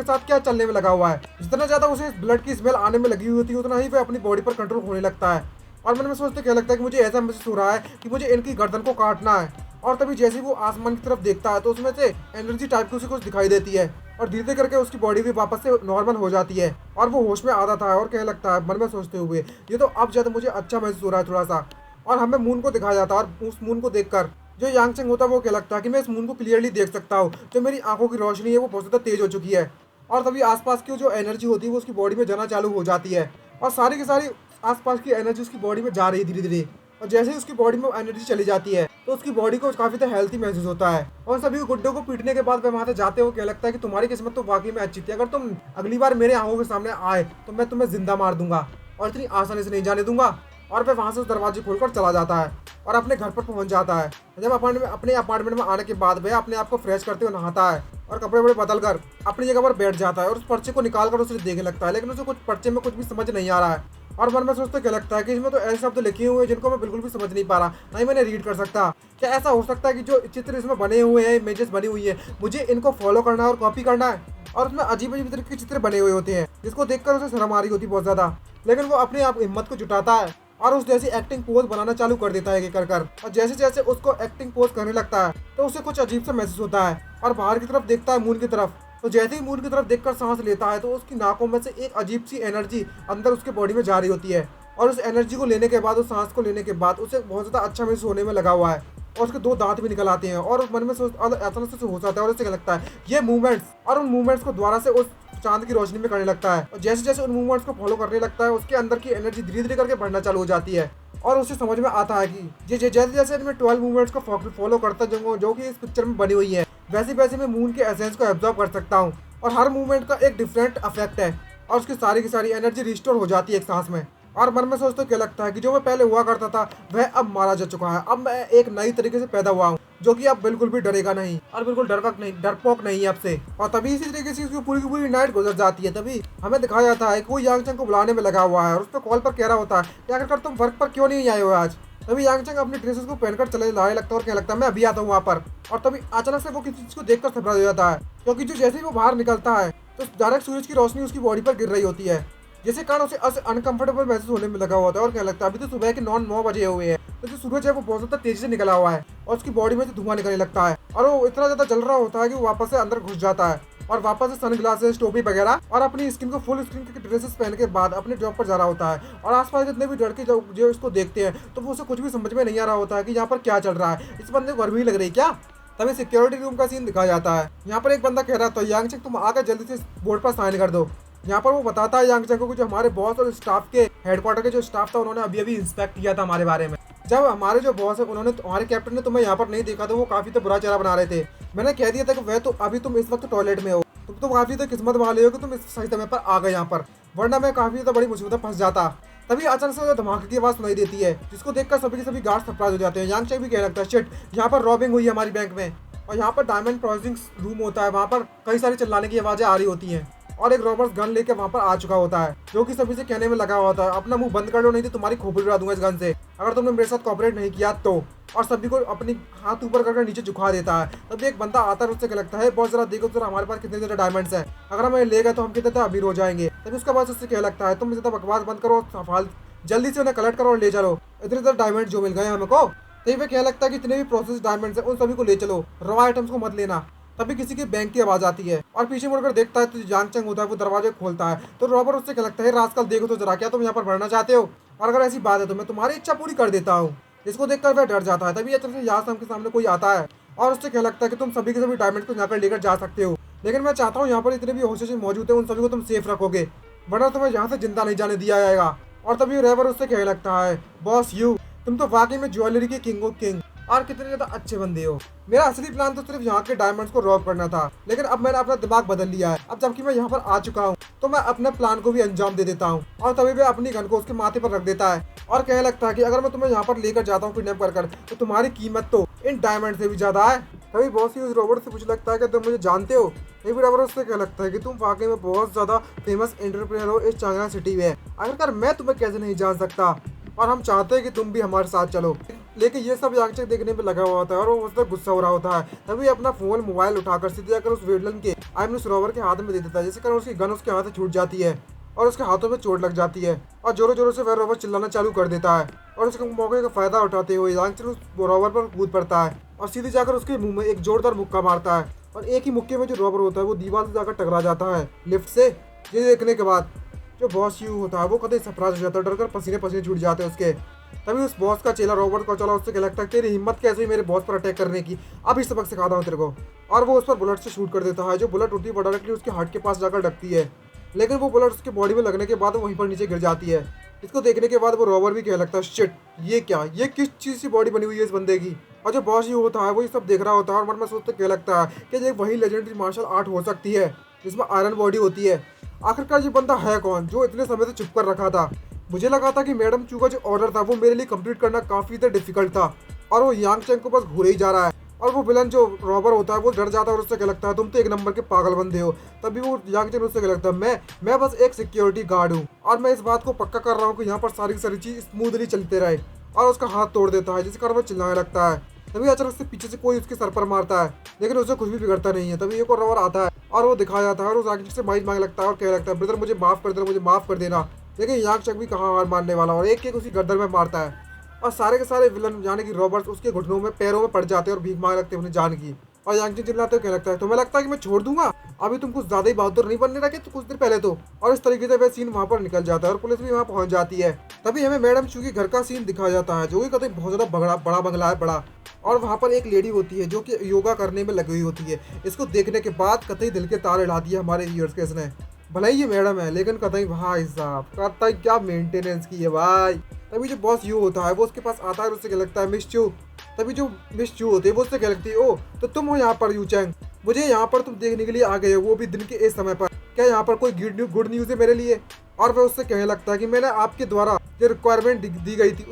साथ क्या चलने में लगा हुआ है। जितना ज्यादा उसे ब्लड की स्मेल आने में लगी हुई होती है उतना ही वह अपनी बॉडी पर कंट्रोल होने लगता है और मन में सोचते क्या लगता है कि मुझे ऐसा महसूस हो रहा है कि मुझे इनकी गर्दन को काटना है। और तभी जैसे वो आसमान की तरफ देखता है तो उसमें से एनर्जी टाइप की उसे कुछ दिखाई देती है और धीरे धीरे करके उसकी बॉडी भी वापस से नॉर्मल हो जाती है और वो होश में आ जाता है और कहने लगता है मन में सोचते हुए, ये तो अब ज्यादा मुझे अच्छा महसूस हो रहा है थोड़ा सा। और हमें मून को दिखाया जाता है और उस मून को देखकर जो यांग चैंग होता है वो क्या लगता है कि मैं इस मून को क्लियरली देख सकता हूँ, जो मेरी आंखों की रोशनी है वो बहुत ज़्यादा तेज हो चुकी है। और तभी आसपास की जो एनर्जी होती है वो उसकी बॉडी में जाना चालू हो जाती है और सारी की सारी आसपास की एनर्जी उसकी बॉडी में जा रही है धीरे धीरे। और जैसे ही उसकी बॉडी में एनर्जी चली जाती है तो उसकी बॉडी को काफी ज्यादा हेल्थी महसूस होता है। और सभी गुड्डों को पीटने के बाद वहाँ से जाते हुए क्या लगता है कि तुम्हारी किस्मत तो वाकई में अच्छी थी, अगर तुम अगली बार मेरे आंखों के सामने आए तो मैं तुम्हें जिंदा मार दूंगा और इतनी आसानी से नहीं जाने दूंगा। और वह वहाँ से उस दरवाजे खोलकर चला जाता है और अपने घर पर पहुंच जाता है। जब अपने अपार्टमेंट में आने के बाद वह अपने आप को फ्रेश करते हुए नहाता है और कपड़े वपड़े बदल कर अपनी जगह पर बैठ जाता है और उस पर्चे को निकाल कर उसे देखने लगता है। लेकिन उसे कुछ पर्चे में कुछ भी समझ नहीं आ रहा है और मन में सोचते क्या लगता है कि इसमें तो ऐसे शब्द लिखे हुए हैं जिनको मैं बिल्कुल भी समझ नहीं पा रहा, ना ही मैंने रीड कर सकता। क्या ऐसा हो सकता है कि जो चित्र इसमें बने हुए हैं, इमेजेस बनी हुई है, मुझे इनको फॉलो करना है और कॉपी करना है। और उसमें अजीब अजीब तरीके के चित्र बने हुए होते हैं जिसको देखकर उसे शर्म आ रही होती है बहुत ज्यादा। लेकिन वो अपने आप हिम्मत को जुटाता है और उस जैसी एक्टिंग पोज बनाना चालू कर देता है कर और जैसे जैसे उसको एक्टिंग पोज करने लगता है तो उसे कुछ अजीब सा महसूस होता है और बाहर की तरफ देखता है मून की तरफ। तो जैसे ही मून की तरफ देखकर सांस लेता है तो उसकी नाकों में से एक अजीब सी एनर्जी अंदर उसके बॉडी में जा रही होती है और उस एनर्जी को लेने के बाद, उस सांस को लेने के बाद उसे बहुत ज्यादा अच्छा महसूस होने में लगा हुआ है और उसके 2 दांत भी निकल आते हैं और मन में अचानक से हो जाता है और उसे लगता है ये मूवमेंट्स, और उन मूवमेंट्स को दोबारा से उस चांद की रोशनी में करने लगता है। और जैसे जैसे उन मूवमेंट्स को फॉलो करने लगता है उसके अंदर की एनर्जी धीरे धीरे करके बढ़ना चालू हो जाती है और उसे समझ में आता है कि जैसे जैसे मैं 12 मूवमेंट्स को फॉलो करता जाऊंगा जो कि इस पिक्चर में बनी हुई है, वैसे वैसे मैं मून के एसेंस को एब्जॉर्ब कर सकता हूँ और हर मूवमेंट का एक डिफरेंट इफेक्ट है और उसकी सारी की सारी एनर्जी रिस्टोर हो जाती है एक सांस में। और मन में सोचते क्या लगता है कि जो मैं पहले हुआ करता था वह अब मारा जा चुका है, अब मैं एक नई तरीके से पैदा हुआ हूँ जो कि अब बिल्कुल भी डरेगा नहीं और बिल्कुल डरपोक नहीं है आपसे। और तभी इसी तरीके से उसकी पूरी की पूरी नाइट गुजर जाती है। तभी हमें दिखाया जाता है कि वो यांग चंग को बुलाने में लगा हुआ है और उस पर कॉल पर कह रहा होता है कि आखिरकार तुम वर्क पर क्यों नहीं आए हो आज। तभी यांग चंग अपनी ड्रेसेस को पहनकर चले लाने लगता है और कहने लगता है मैं अभी आता हूँ वहाँ पर। और तभी अचानक से वो किसी चीज को देखकर सरप्राइज हो जाता है, क्योंकि जो जैसे ही वो बाहर निकलता है तो डायरेक्ट सूरज की रोशनी उसकी बॉडी पर गिर रही होती है, जिसके कारण उसे अनकंफर्टेबल महसूस होने में लगा होता है और कहने लगता है अभी तो सुबह के 9 बजे हुए हैं। तो जो सूरज है वो बहुत ज्यादा तेजी से निकला हुआ है और उसकी बॉडी में से धुआं निकलने लगता है और वो इतना ज्यादा जल रहा होता है कि वो वापस से अंदर घुस जाता है और वापस से सनग्लासेस, टोपी वगैरह और अपनी स्किन को फुल स्क्रीन के ड्रेसेस पहन के बाद अपने जॉब पर जा रहा होता है। और आसपास जितने भी लड़के जो इसको देखते हैं तो वो उसे कुछ भी समझ में नहीं आ रहा होता है कि यहाँ पर क्या चल रहा है, इस बंदे को गर्मी लग रही क्या। तभी सिक्योरिटी रूम का सीन दिखाया जाता है। यहाँ पर एक बंदा कह रहा था यांग चंग तुम आकर जल्दी से बोर्ड पर साइन कर दो। यहाँ पर वो बताता है यांग चंग को जो हमारे बॉस और स्टाफ के हेडक्वार्टर के जो स्टाफ था उन्होंने अभी अभी इंस्पेक्ट किया था हमारे बारे में। जब हमारे जो बॉस है उन्होंने हमारे कैप्टन ने तुम्हें यहाँ पर नहीं देखा तो वो काफी तो बुरा चेहरा बना रहे थे। मैंने कह दिया था कि वह तो अभी तुम इस वक्त टॉयलेट में हो, तुम तो काफी तो किस्मत वाले हो कि तुम इस सही समय पर आ गए यहाँ पर, वरना मैं काफी तो बड़ी मुसीबत में फंस जाता। तभी अचानक से धमाके की आवाज सुनाई देती है जिसको देखकर सभी के सभी गार्ड सरप्राइज हो जाते हैं। यांग चंग भी कह लगता है शिट, यहाँ पर रॉबिंग हुई है हमारी बैंक में। और यहाँ पर डायमंड प्रोसेसिंग रूम होता है, वहाँ पर कई सारी चिल्लाने की आवाजें आ रही होती हैं और एक रॉबर्स गन लेके वहाँ पर आ चुका होता है जो कि सभी से कहने में लगा होता है अपना मुंह बंद कर लो नहीं तो तुम्हारी खोपड़ी उड़ा दूंगा इस गन से अगर तुमने मेरे साथ कॉपरेट नहीं किया तो। और सभी को अपनी हाथ ऊपर करके नीचे झुका देता है। तभी एक बंदा आता है उससे क्या लगता है बहुत जरा देखो जरा हमारे पास कितने ज्यादा डायमंड्स हैं, अगर हमें ले गए तो हम कितने ज्यादा अमीर हो जाएंगे। तभी उसका बाद उससे क्या लगता है तुम ज्यादा बकवास बंद करो, जल्दी से उन्हें कलेक्ट करो और ले चलो, इतने ज्यादा डायमंड जो मिल गए हमको। तभी वे क्या लगता है कि जितने भी प्रोसेस डायमंड्स हैं उन सभी को ले चलो, रॉ आइटम्स को मत लेना। तभी किसी की बैंक की आवाज आती है और पीछे मुड़कर देखता है तो यांग चंग होता है वो दरवाजे खोलता है। तो रॉबर उससे क्या लगता है रास्कल देखो तो जरा क्या तुम यहाँ पर बढ़ना चाहते हो, और अगर ऐसी बात है तो मैं तुम्हारी इच्छा पूरी कर देता हूँ। इसको देखकर वह डर जाता है। तभी अचानक से यासम के सामने कोई आता है और उससे क्या लगता है कि तुम सभी के सभी डायमंड को यहाँ पर लेकर जा सकते हो, लेकिन मैं चाहता हूँ यहाँ पर इतने भी होस्टेज मौजूद है उन सभी को तुम सेफ रखोगे, वरना तुम्हें यहाँ से जिंदा नहीं जाने दिया जाएगा। और तभी रॉबर उससे कहने लगता है बॉस यू तुम तो वाकई में ज्वेलरी के किंग ऑफ किंग और कितने ज्यादा अच्छे बंदे हो। मेरा असली प्लान तो सिर्फ यहाँ के डायमंड्स को रॉब करना था, लेकिन अब मैंने अपना दिमाग बदल लिया है। अब जबकि मैं यहाँ पर आ चुका हूँ तो मैं अपने प्लान को भी अंजाम दे देता हूँ। और तभी वह अपनी गन को उसके माथे पर रख देता है और कहने लगता है कि अगर मैं तुम्हें यहाँ पर लेकर जाता हूँ किडनैप कर तो तुम्हारी कीमत तो इन डायमंड से भी ज्यादा है। तभी बॉस उस रॉबर्ट से पूछ लगता है कि तुम मुझे जानते हो। तभी रॉबर्ट उससे क्या लगता है कि तुम वाकई में बहुत ज्यादा फेमस एंटरप्रेन्योर हो इस चाइना सिटी में, आखिरकार मैं तुम्हें कैसे नहीं जान सकता, और हम चाहते हैं कि तुम भी हमारे साथ चलो। लेकिन ये सब यांग चंग देखने पे लगा हुआ होता है और वो उस पर गुस्सा हो रहा होता है। तभी अपना मोबाइल उठाकर सीधे जाकर उस विलन के उस रॉबर के हाथ में दे देता है, जिससे कारण उसकी गन उसके हाथ से छूट जाती है और उसके हाथों में चोट लग जाती है और जोरों जोरों से वह रॉबर चिल्लाना चालू कर देता है। और उसके मौके का फायदा उठाते हुए यांग चंग उस रॉबर पर कूद पड़ता है और सीधे जाकर उसके मुंह में एक जोरदार मुक्का मारता है और एक ही मुक्के में जो रॉबर होता है वो दीवार से जाकर टकरा जाता है लिफ्ट से। ये देखने के बाद जो बॉस यू होता है वो कतई सरप्राइज हो जाता है, डरकर पसीने पसीने छूट जाते हैं उसके। तभी उस बॉस का चेला रॉबर्ट को चला उससे क्या लगता है तेरी हिम्मत कैसे हुई मेरे बॉस पर अटैक करने की, अब इस सबक सिखाता हूँ तेरे को। और वो उस पर बुलेट से शूट कर देता है, जो बुलेट उठती है डायरेक्टली उसके हार्ट के पास जाकर लगती है, लेकिन वो बुलेट उसके बॉडी में लगने के बाद वहीं पर नीचे गिर जाती है। इसको देखने के बाद वो रॉबर भी क्या लगता है शिट ये क्या, ये किस चीज की बॉडी बनी हुई है इस बंदे की। और जो बॉस यू होता है वो ये सब देख रहा होता है और मन में सोचते क्या लगता है कि ये वही लेजेंडरी मार्शल आर्ट हो सकती है जिसमें आयरन बॉडी होती है। आखिरकार ये बंदा है कौन जो इतने समय से चुप कर रखा था। मुझे लगा था कि मैडम चू का जो ऑर्डर था वो मेरे लिए कंप्लीट करना काफी डिफिकल्ट था और वो यांग चंग को बस घूरे ही जा रहा है। और वो विलन जो रॉबर होता है वो डर जाता है और उससे क्या लगता है तुम तो एक नंबर के पागल बंदे हो। तभी वो यांग चंग उससे क्या लगता है मैं बस एक सिक्योरिटी गार्ड हूँ और मैं इस बात को पक्का कर रहा हूँ कि यहाँ पर सारी सारी चीज स्मूथली चलते रहे। और उसका हाथ तोड़ देता है जिसके कारण वो चिल्लाने लगता है। तभी अचानक से पीछे से कोई उसके सर पर मारता है, लेकिन उसे कुछ भी बिगड़ता नहीं है। तभी एक और रॉबर आता है और वो दिखाया जाता है और उस यांग चंग से माइक मांगने लगता है और कहने लगता है ब्रदर मुझे माफ कर देना। लेकिन यांग चंग भी कहाँ हार मानने वाला और एक एक उसकी गर्दन में मारता है और सारे के सारे विलन यानी कि रॉबर्ट्स उसके घुटनों में पैरों में पड़ जाते हैं और भीख मांगने लगते हैं अपनी जान की। और यांग चंग चिल्लाते क्या लगता है तुम्हें लगता है कि मैं छोड़ दूंगा, अभी तुम कुछ ज्यादा ही बहादुर नहीं बनने लगे तो कुछ देर पहले तो। और इस तरीके से वह सीन वहां पर निकल जाता है और पुलिस भी वहां पहुंच जाती है। तभी हमें मैडम चू के घर का सीन दिखाया जाता है जो कि कतई बहुत ज्यादा बड़ा बंगला है बड़ा, और वहाँ पर एक लेडी होती है जो कि योगा करने में लगी हुई होती है। इसको देखने के बाद कतई दिल के तारे हिला दिए हमारे व्यूअर्स के इसने। भले ही ये मैडम है लेकिन कतई भाई साहब कतई क्या मेंटेनेंस की है भाई। तभी जो बॉस यू होता है वो उसके पास आता है और उससे क्या लगता है मिस चू। तभी जो मिस चू होती है वो उससे क्या लगती है ओ तो तुम हो यहाँ पर यू चैंग, मुझे यहाँ पर तुम देखने के लिए आ गए हो वो भी दिन के इस समय पर, क्या यहाँ पर कोई गुड न्यूज़ है मेरे लिए। और वह उससे कहने लगता है कि मैंने आपके द्वारा जो रिक्वायरमेंट दी गई थी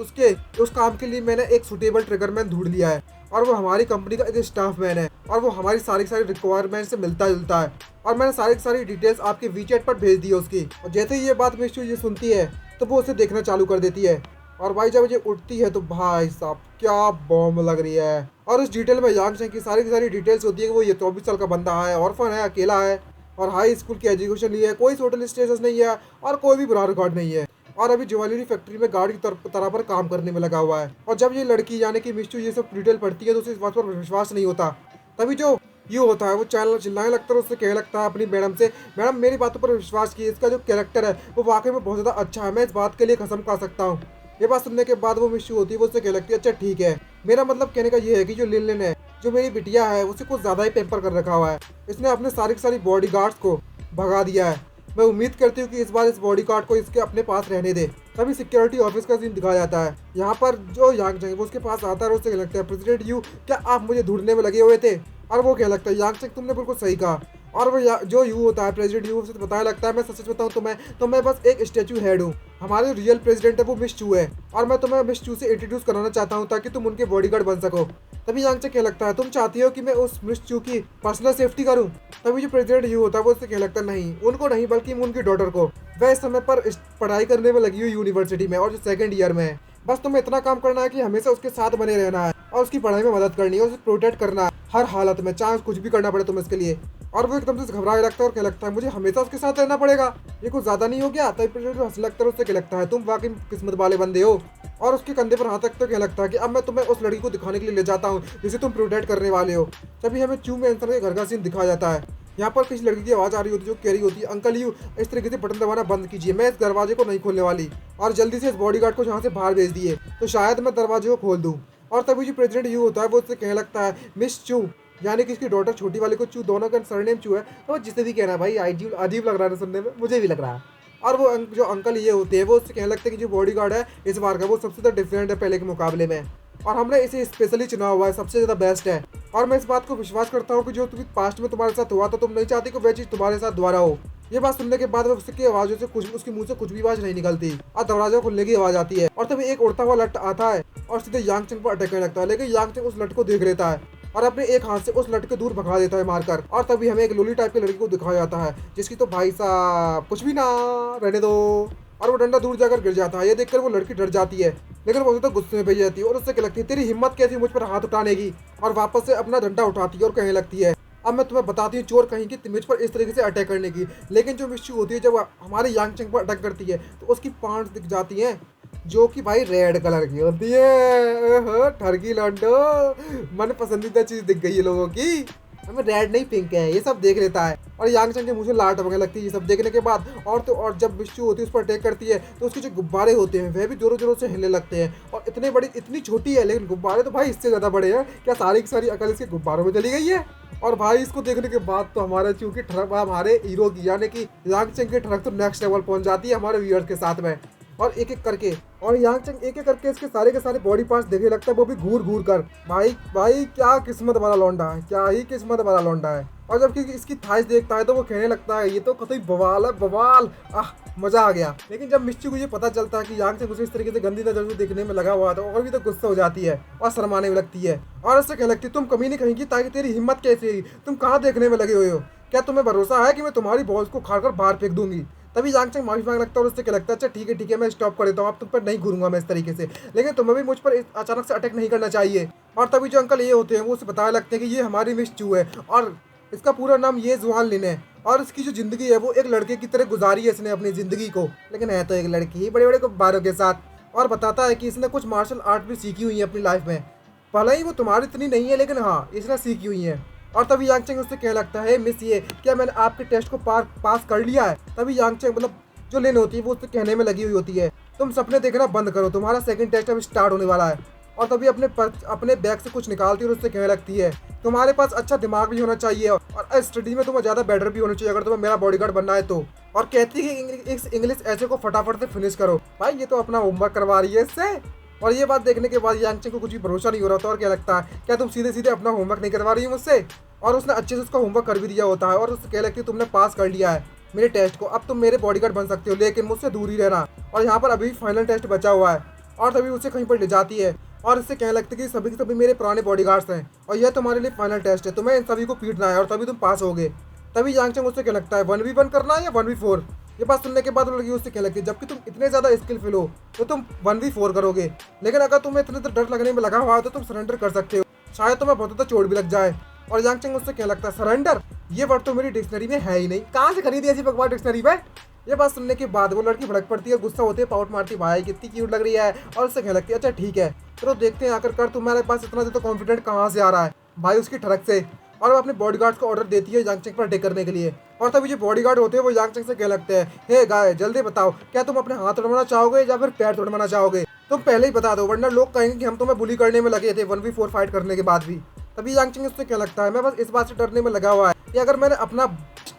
उस काम के लिए मैंने एक सुटेबल ट्रिगरमैन ढूंढ लिया है और वो हमारी कंपनी का एक स्टाफ मैन है और वो हमारी सारी रिक्वायरमेंट से मिलता जुलता है और मैंने सारी डिटेल्स आपके वीचैट पर भेज दी है उसकी। और जैसे ही ये बात मिस चू ये सुनती है तो वो उसे देखना चालू कर देती है और भाई जब ये उठती है तो भाई साहब क्या बॉम्ब लग रही है। और उस डिटेल में यांग चैंग की सारी डिटेल्स होती है कि वो ये 24 साल का बंदा है, ऑर्फन है, अकेला है और हाई स्कूल की एजुकेशन ली है, कोई सोशल स्टेटस नहीं है और कोई भी बुरा रिकॉर्ड नहीं है और अभी ज्वेलरी फैक्ट्री में गार्ड की तरह पर काम करने में लगा हुआ है। और जब ये लड़की यानी कि मिस्टू ये सब डिटेल पढ़ती है तो उसे इस बात पर विश्वास नहीं होता। तभी जो ये होता है वो चिल्लाने लगता है, उससे कहने लगता है अपनी मैडम से, मैडम मेरी बातों पर विश्वास कीजिए, इसका जो कैरेक्टर है वो वाकई में बहुत ज़्यादा अच्छा है, मैं इस बात के लिए कसम खा सकता हूँ। ये बात सुनने के बाद वो मिस्टू होती है, वो उससे कहने लगती है अच्छा ठीक है, मेरा मतलब कहने का ये है कि जो लिन है जो मेरी बिटिया है उसे कुछ ज़्यादा ही पेपर कर रखा हुआ है, इसने अपने सारी बॉडी गार्ड्स को भगा दिया है। मैं उम्मीद करती हूँ कि इस बार इस बॉडी गार्ड को इसके अपने पास रहने दे। तभी सिक्योरिटी ऑफिस का सीन दिखाया जाता है। यहाँ पर जो यांग चैंग वो उसके पास आता है और उससे कहने लगता है प्रेसिडेंट यू क्या आप मुझे ढूंढने में लगे हुए थे। और वो कहने लगता है यांग चैंग तुमने बिल्कुल सही कहा। और वो जो यू होता है प्रेसिडेंट यू उसे बताने लगता है मैं सच बताऊँ तो मैं बस एक स्टैचू हेड हूँ, हमारे रियल प्रेसिडेंट है वो मिस चू है और मैं तुम्हें मिस चू से इंट्रोड्यूस कराना चाहता हूँ ताकि तुम उनके बॉडीगार्ड बन सको। तभी यांग चैंग कहने लगता है तुम चाहती हो कि मैं उस मिस चू की पर्सनल सेफ्टी करूँ। तभी जो प्रेसिडेंट यू होता है वो उससे कहने लगता है नहीं, उनको नहीं बल्कि उनकी डॉटर को, वह इस समय पर पढ़ाई करने में लगी हुई यूनिवर्सिटी में और जो 2nd ईयर में है। बस तुम्हें इतना काम करना है कि हमेशा उसके साथ बने रहना है और उसकी पढ़ाई में मदद करनी है, उसे प्रोटेक्ट करना है हर हालत में, चाहे कुछ भी करना पड़े तुम्हें इसके लिए। और वो एकदम से घबराने लगता है और कहने लगता है मुझे हमेशा उसके साथ रहना पड़ेगा, ये कुछ ज़्यादा नहीं हो गया। तभी प्रेसिडेंट हंसने लगता है, उससे कहने लगता है तुम वाकई किस्मत वाले बंदे हो। और उसके कंधे पर हाथ रखते कहने लगता है कि अब मैं तुम्हें उस लड़की को दिखाने के लिए ले जाता हूँ जिसे तुम प्रोटेक्ट करने वाले हो। तभी हमें चू में के घर का सीन दिखाया जाता है। यहाँ पर किसी लड़की की आवाज़ आ रही होती है जो कह रही होती है अंकल यू इस तरीके से बटन दबाना बंद कीजिए, मैं इस दरवाजे को नहीं खोलने वाली और जल्दी से इस बॉडीगार्ड को यहाँ से बाहर भेज दिए तो शायद मैं दरवाजे को खोल दूँ। और तभी जो प्रेसिडेंट यू होता है वो उससे कहने लगता है मिस चू यानी कि इसकी डॉटर छोटी वाली को चू, दोनों का सरनेम चू है तो जिसे भी कहना है भाई अजीब लग रहा है सुनने में, मुझे भी लग रहा है। और वो जो अंकल ये होते हैं वो उससे कहने लगते हैं कि जो बॉडीगार्ड है इस बार का वो सबसे ज़्यादा डिफरेंट है पहले के मुकाबले में और हमने इसे स्पेशली चुना हुआ है, सबसे ज़्यादा बेस्ट है। और मैं इस बात को विश्वास करता हूँ कि जो तुम्हें पास्ट में तुम्हारे साथ हुआ तो तुम नहीं चाहती कि वह चीज़ तुम्हारे साथ दोबारा हो। ये बात सुनने के बाद उसकी आवाज़ों से कुछ उसके मुंह से कुछ भी आवाज़ नहीं निकलती और दरवाजा खुलने की आवाज़ आती है और तभी एक उड़ता हुआ लट आता है और सीधे यांग चैंग पर अटैक करने लगता है। लेकिन यांग चैंग उस लट को देख लेता है और अपने एक हाथ से उस लट के दूर भगा देता है मारकर। और तभी हमें एक लोली टाइप की लड़की को दिखाया जाता है जिसकी तो भाई साहब कुछ भी ना रहने दो, और वो डंडा दूर जाकर गिर जाता है। ये देखकर वो लड़की डर जाती है लेकिन वो तो गुस्से में भेज जाती है और उससे क्या लगती है तेरी हिम्मत कैसी मुझ पर हाथ उठाने की, और वापस से अपना डंडा उठाती है और कहने लगती है अब मैं तुम्हें बताती हूँ चोर कहीं की मुझ पर इस तरीके से अटैक करने की। लेकिन जो मिस्चू होती है जब हमारे यांग चैंग पर अटैक करती है तो उसकी पांच दिख जाती हैं जो कि भाई रेड कलर की होती है। ठरकी लौंडो मन पसंदीदा चीज दिख गई है लोगों की, हमें रेड नहीं पिंक है, ये सब देख लेता है। और यांग चैंग के मुंह से लाट वगैरह लगती है ये सब देखने के बाद। और जब मिस्चू होती है उस पर अटैक करती है तो उसके जो गुब्बारे होते हैं वह भी जोरों जोरों से हिलने लगते हैं और इतनी छोटी है लेकिन गुब्बारे तो भाई इससे ज़्यादा बड़े हैं। क्या सारी की सारी अकल इसके गुब्बारों में चली गई है। और भाई इसको देखने के बाद तो हमारा चूंकि ठड़क हमारे हीरो की यानी कि यांग चैंग की ठड़क तो नेक्स्ट लेवल पहुंच जाती है हमारे व्यूअर्स के साथ में। और एक एक करके यांग चैंग एक एक करके इसके सारे के सारे बॉडी पार्ट्स देखने लगता है, वो भी घूर घूर कर। भाई क्या किस्मत वाला लौंडा है, क्या ही किस्मत वाला लौंडा है। और जब इसकी थाइस देखता है तो वो कहने लगता है ये तो कतई बवाल है बवाल, मजा आ गया। लेकिन जब मिस्चू को ये पता चलता है कि यांग चैंग उसे इस तरीके से गंदी नजर से देखने में लगा हुआ था और भी तो गुस्सा हो जाती है और शर्माने में लगती है और उससे कहने लगती है तुम कमी नहीं कहेंगी ताकि तेरी हिम्मत कैसी है, तुम कहाँ देखने में लगे हुए हो, क्या तुम्हें भरोसा है कि मैं तुम्हारी बॉल्स को खाकर बाहर फेंक दूंगी। तभी यांग चैंग माफी मांगने लगता है और उससे क्या लगता है अच्छा ठीक है मैं स्टॉप कर देता हूँ, अब तुम पर नहीं घूरूंगा मैं इस तरीके से, लेकिन तुम्हें भी मुझ पर अचानक से अटैक नहीं करना चाहिए। और तभी जो अंकल ये होते हैं वो उसे बताने लगते हैं कि ये हमारी मिस चू है और इसका पूरा नाम ये जुआन लिन है और इसकी जो जिंदगी है वो एक लड़के की तरह गुजारी है इसने अपनी जिंदगी को, लेकिन है तो एक लड़की ही बड़े बड़े गुब्बारों के साथ। और बताता है कि इसने कुछ मार्शल आर्ट भी सीखी हुई है अपनी लाइफ में, भले ही वो तुम्हारी इतनी नहीं है लेकिन हाँ इसने सीखी हुई है। और तभी यांग चैंग उससे कहने लगता है मिस ये क्या मैंने आपके टेस्ट को पास कर लिया है। तभी यांग चैंग मतलब जो लेन होती है वो उससे कहने में लगी हुई होती है तुम सपने देखना बंद करो, तुम्हारा 2nd टेस्ट अब स्टार्ट होने वाला है। और तभी अपने बैग से कुछ निकालती है और उससे कहने लगती है तुम्हारे पास अच्छा दिमाग भी होना चाहिए और स्टडी में तुम्हें ज़्यादा बेटर भी होना चाहिए अगर तुम्हें मेरा बॉडीगार्ड बनना है तो। और कहती है कि इंग्लिश ऐसे को फटाफट से फिनिश करो। भाई ये तो अपना होमवर्क करवा रही है इससे। और ये बात देखने के बाद यांग चैंग को कुछ भी भरोसा नहीं हो रहा था और क्या लगता है क्या तुम सीधे सीधे अपना होमवर्क नहीं करवा रही हो मुझसे। और उसने अच्छे से उसका होमवर्क कर भी दिया होता है और उससे कह लगती है तुमने पास कर लिया है मेरे टेस्ट को, अब तुम मेरे बॉडीगार्ड बन सकते हो लेकिन मुझसे दूर ही रहना। और यहाँ पर अभी फाइनल टेस्ट बचा हुआ है। और तभी उसे कहीं पर ले जाती है और इससे कहने लगते कि सभी के सभी मेरे पुराने बॉडीगार्ड्स हैं और यह तुम्हारे लिए फाइनल टेस्ट है, तुम्हें इन सभी को पीटना है और तभी तुम पास होगे। तभी यांग चंग उससे क्या लगता है 1v1 करना है या 1v4। ये बात सुनने के बाद वो लड़की उससे क्या लगती है जबकि तुम इतने ज़्यादा स्किलफुल हो तो तुम 1v4 करोगे, लेकिन अगर तुम्हें इतने डर लगने में लगा हुआ है तो तुम सरेंडर कर सकते हो, शायद तुम्हें बहुत ज़्यादा चोट भी लग जाए। और यांग चंग उससे क्या लगता है सरेंडर, ये वर्ड तो मेरी डिक्शनरी में है ही नहीं, कहाँ से खरीदी ऐसी बकवास डिक्शनरी में। ये बात सुनने के बाद वो लड़की भड़क पड़ती है, गुस्सा होती है, पाउट मारती है, भाई कितनी क्यूट लग रही है। और उससे कहने लगती है अच्छा ठीक है चलो देखते हैं आखिरकार तुम्हारे पास इतना ज़्यादा कॉन्फिडेंट कहाँ से आ रहा है भाई उसकी ठड़क से। और वो अपने बॉडीगार्ड्स को ऑर्डर देती है यांग चंग पर अटैक करने के लिए। और तभी जो बॉडीगार्ड होते हैं वो यांग चंग से कहने लगते हैं हे गाय जल्दी बताओ क्या तुम अपने हाथ तोड़वाना चाहोगे या फिर पैर तोड़वाना चाहोगे, तुम पहले ही बता दो वरना लोग कहेंगे कि हम तुम्हें बुली करने में लगे थे 1v4 फाइट करने के बाद भी। तभी यांग चंग उससे क्या लगता है मैं बस इस बात से डरने में लगा हुआ है कि अगर मैंने अपना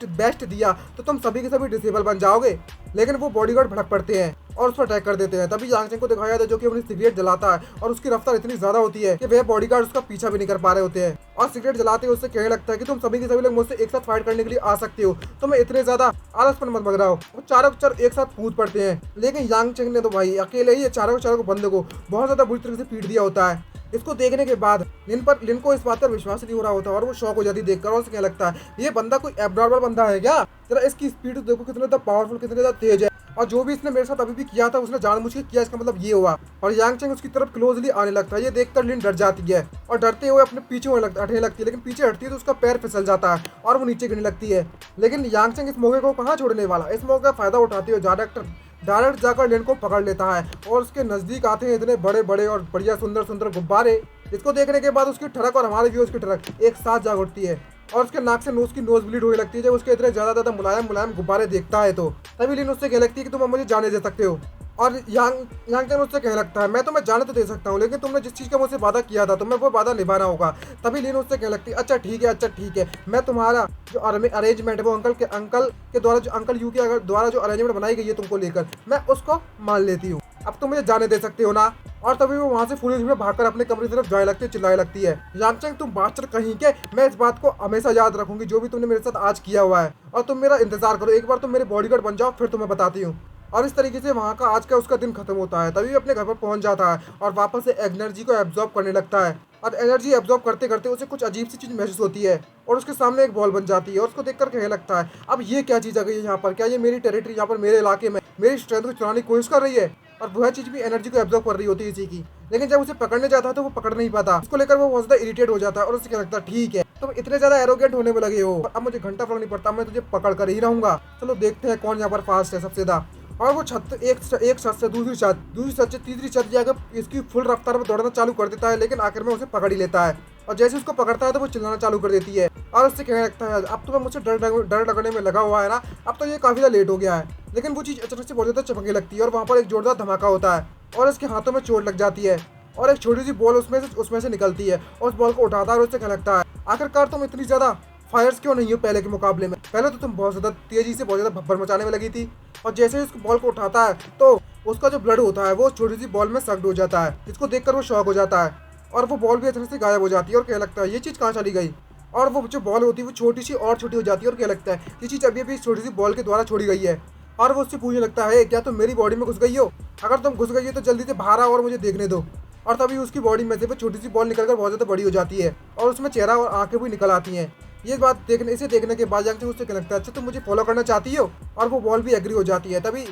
बेस्ट दिया तो तुम सभी के सभी डिसेबल बन जाओगे। लेकिन वो बॉडीगार्ड भड़क पड़ते हैं और उस पर अटैक कर देते हैं। तभी यांग चंग को दिखाया जाता है जो कि अपनी सिगरेट जलाता है और उसकी रफ्तार इतनी ज्यादा होती है कि वह बॉडीगार्ड उसका पीछा भी नहीं कर पा रहे होते हैं। और सिगरेट जलाते हुए उससे कहने लगता है कि तुम सभी के सभी लोग मुझसे एक साथ फाइट करने के लिए आ सकते हो, तुम्हें इतने ज्यादा आलसपन मत बग रहा हो। वो चारों के चारों एक साथ कूद पड़ते हैं, लेकिन यांग चंग ने तो भाई अकेले ही चारों के चारों को बंदे को बहुत ज्यादा बुरी तरीके से पीट दिया होता है। इसको देखने के बाद लिन को इस बात पर विश्वास नहीं हो रहा होता और वो शॉक हो जाती है देखकर। और उसे क्या लगता है ये बंदा कोई एब्नॉर्मल बंदा है क्या, जरा इसकी स्पीड देखो कितने ज़्यादा पावरफुल कितने ज़्यादा तेज है, और जो भी इसने मेरे साथ अभी भी किया था उसने जानबूझ के किया, इसका मतलब ये हुआ। और यांग चंग उसकी तरफ क्लोजली आने लगता है, ये देखकर लिन डर जाती है और डरते हुए अपने पीछे हटने लगती है, लेकिन पीछे हटती है तो उसका पैर फिसल जाता है और वो नीचे गिरने लगती है। लेकिन यांग चंग इस मौके को कहाँ छोड़ने वाला, इस मौके का फायदा उठाते हुए डायरेक्ट जाकर लिन को पकड़ लेता है और उसके नज़दीक आते हैं इतने बड़े बड़े और बढ़िया सुंदर सुंदर गुब्बारे। इसको देखने के बाद उसकी ठड़क और हमारे व्यूअर्स की ठड़क एक साथ जाग उठती है और उसके नाक से उसकी नोज ब्लीड होने लगती है जब उसके इतने ज़्यादा मुलायम गुब्बारे देखता है। तो तभी लिन उससे कहने लगती है कि तुम अब मुझे जाने दे सकते हो। और यांग चंग उससे कहने लगता है मैं तुम्हें जाने तो दे सकता हूँ, लेकिन तुमने जिस चीज़ का मुझसे वादा किया था तुम्हें वो वादा निभाना होगा। तभी लिन उससे कहने लगती है अच्छा ठीक है मैं तुम्हारा जो अरेंजमेंट है वो अंकल के द्वारा जो अंकल यू के द्वारा जो अरेंजमेंट बनाई गई है तुमको लेकर, मैं उसको मान लेती हूँ, अब तुम मुझे जाने दे सकते हो ना। और तभी वो वहाँ से पुलिस में भागकर अपने कमरे की तरफ जाने लगती है, चिल्लाने लगती है यांग चंग तुम बादशाह कहीं के, मैं इस बात को हमेशा याद रखूंगी जो भी तुमने मेरे साथ आज किया हुआ है, और तुम मेरा इंतजार करो, एक बार तुम मेरे बॉडीगार्ड बन जाओ फिर तुम्हें बताती हूँ। और इस तरीके से वहाँ का आज का उसका दिन खत्म होता है। तभी अपने घर पर पहुँच जाता है और वापस से एनर्जी को एब्जॉर्ब करने लगता है और एनर्जी एब्जॉर्ब करते करते उसे कुछ अजीब सी चीज़ महसूस होती है और उसके सामने एक बॉल बन जाती है और उसको देखकर कहने लगता है अब ये क्या चीज़ आ गई है यहाँ पर, क्या ये मेरी टेरिटरी यहाँ पर मेरे इलाके में मेरी स्ट्रेंथ को चुराने की कोशिश कर रही है। और वह चीज़ भी एनर्जी को एब्जॉर्ब कर रही होती है इसी की, लेकिन जब उसे पकड़ने जाता है तो वो पकड़ नहीं पाता। इसको लेकर वो बहुत ज़्यादा इरिटेट हो जाता है और उसे क्या लगता है ठीक है तुम इतने ज़्यादा एरोगेंट होने में लगे हो, अब मुझे घंटा फर्क नहीं पड़ता, मैं तुझे पकड़ कर ही रहूंगा, चलो देखते हैं कौन यहाँ पर फास्ट है सबसे ज़्यादा। और वो छत एक छत से दूसरी छत से तीसरी छत जाकर इसकी फुल रफ्तार में दौड़ना चालू कर देता है, लेकिन आखिर में उसे पकड़ ही लेता है। और जैसे उसको पकड़ता है तो वो चिल्लाना चालू कर देती है और उससे कहने लगता है अब तुम्हें मुझसे डर लगने में लगा हुआ है ना, अब तो ये काफ़ी ज़्यादा लेट हो गया है। लेकिन वो चीज़ अचानक से बहुत ज़्यादा चमकने लगती है और वहाँ पर एक जोरदार धमाका होता है और उसके हाथों में चोट लग जाती है और एक छोटी सी बॉल उसमें से निकलती है और उस बॉल को उठाता है और उससे कहने लगता है आखिरकार तुम इतनी ज़्यादा फायर्स क्यों नहीं हो पहले के मुकाबले में, पहले तो तुम बहुत ज़्यादा तेज़ी से बहुत ज़्यादा भब्बर मचाने में लगी थी। और जैसे ही उस बॉल को उठाता है तो उसका जो ब्लड होता है वो छोटी सी बॉल में सक्ड हो जाता है, जिसको देखकर वो शॉक हो जाता है और वो बॉल भी अचानक से गायब हो जाती है और कहने लगता है ये चीज़ कहाँ चली गई। और वो जो बॉल होती है वो छोटी सी और छोटी हो जाती है और कहने लगता है ये चीज़ अभी अभी छोटी सी बॉल के द्वारा छोड़ी गई है। और वो उससे पूछने लगता है क्या तुम मेरी बॉडी में घुस गई हो, अगर तुम घुस गई हो तो जल्दी से बाहर आओ और मुझे देखने दो। और तभी उसकी बॉडी में से वो छोटी सी बॉल निकलकर बहुत ज़्यादा बड़ी हो जाती है और उसमें चेहरा और आंखें भी निकल आती हैं। इसे देखने के बाद यांग चंग उससे क्या लगता है अच्छा तुम मुझे फॉलो करना चाहती हो, और वो बॉल भी एग्री हो जाती है। तभी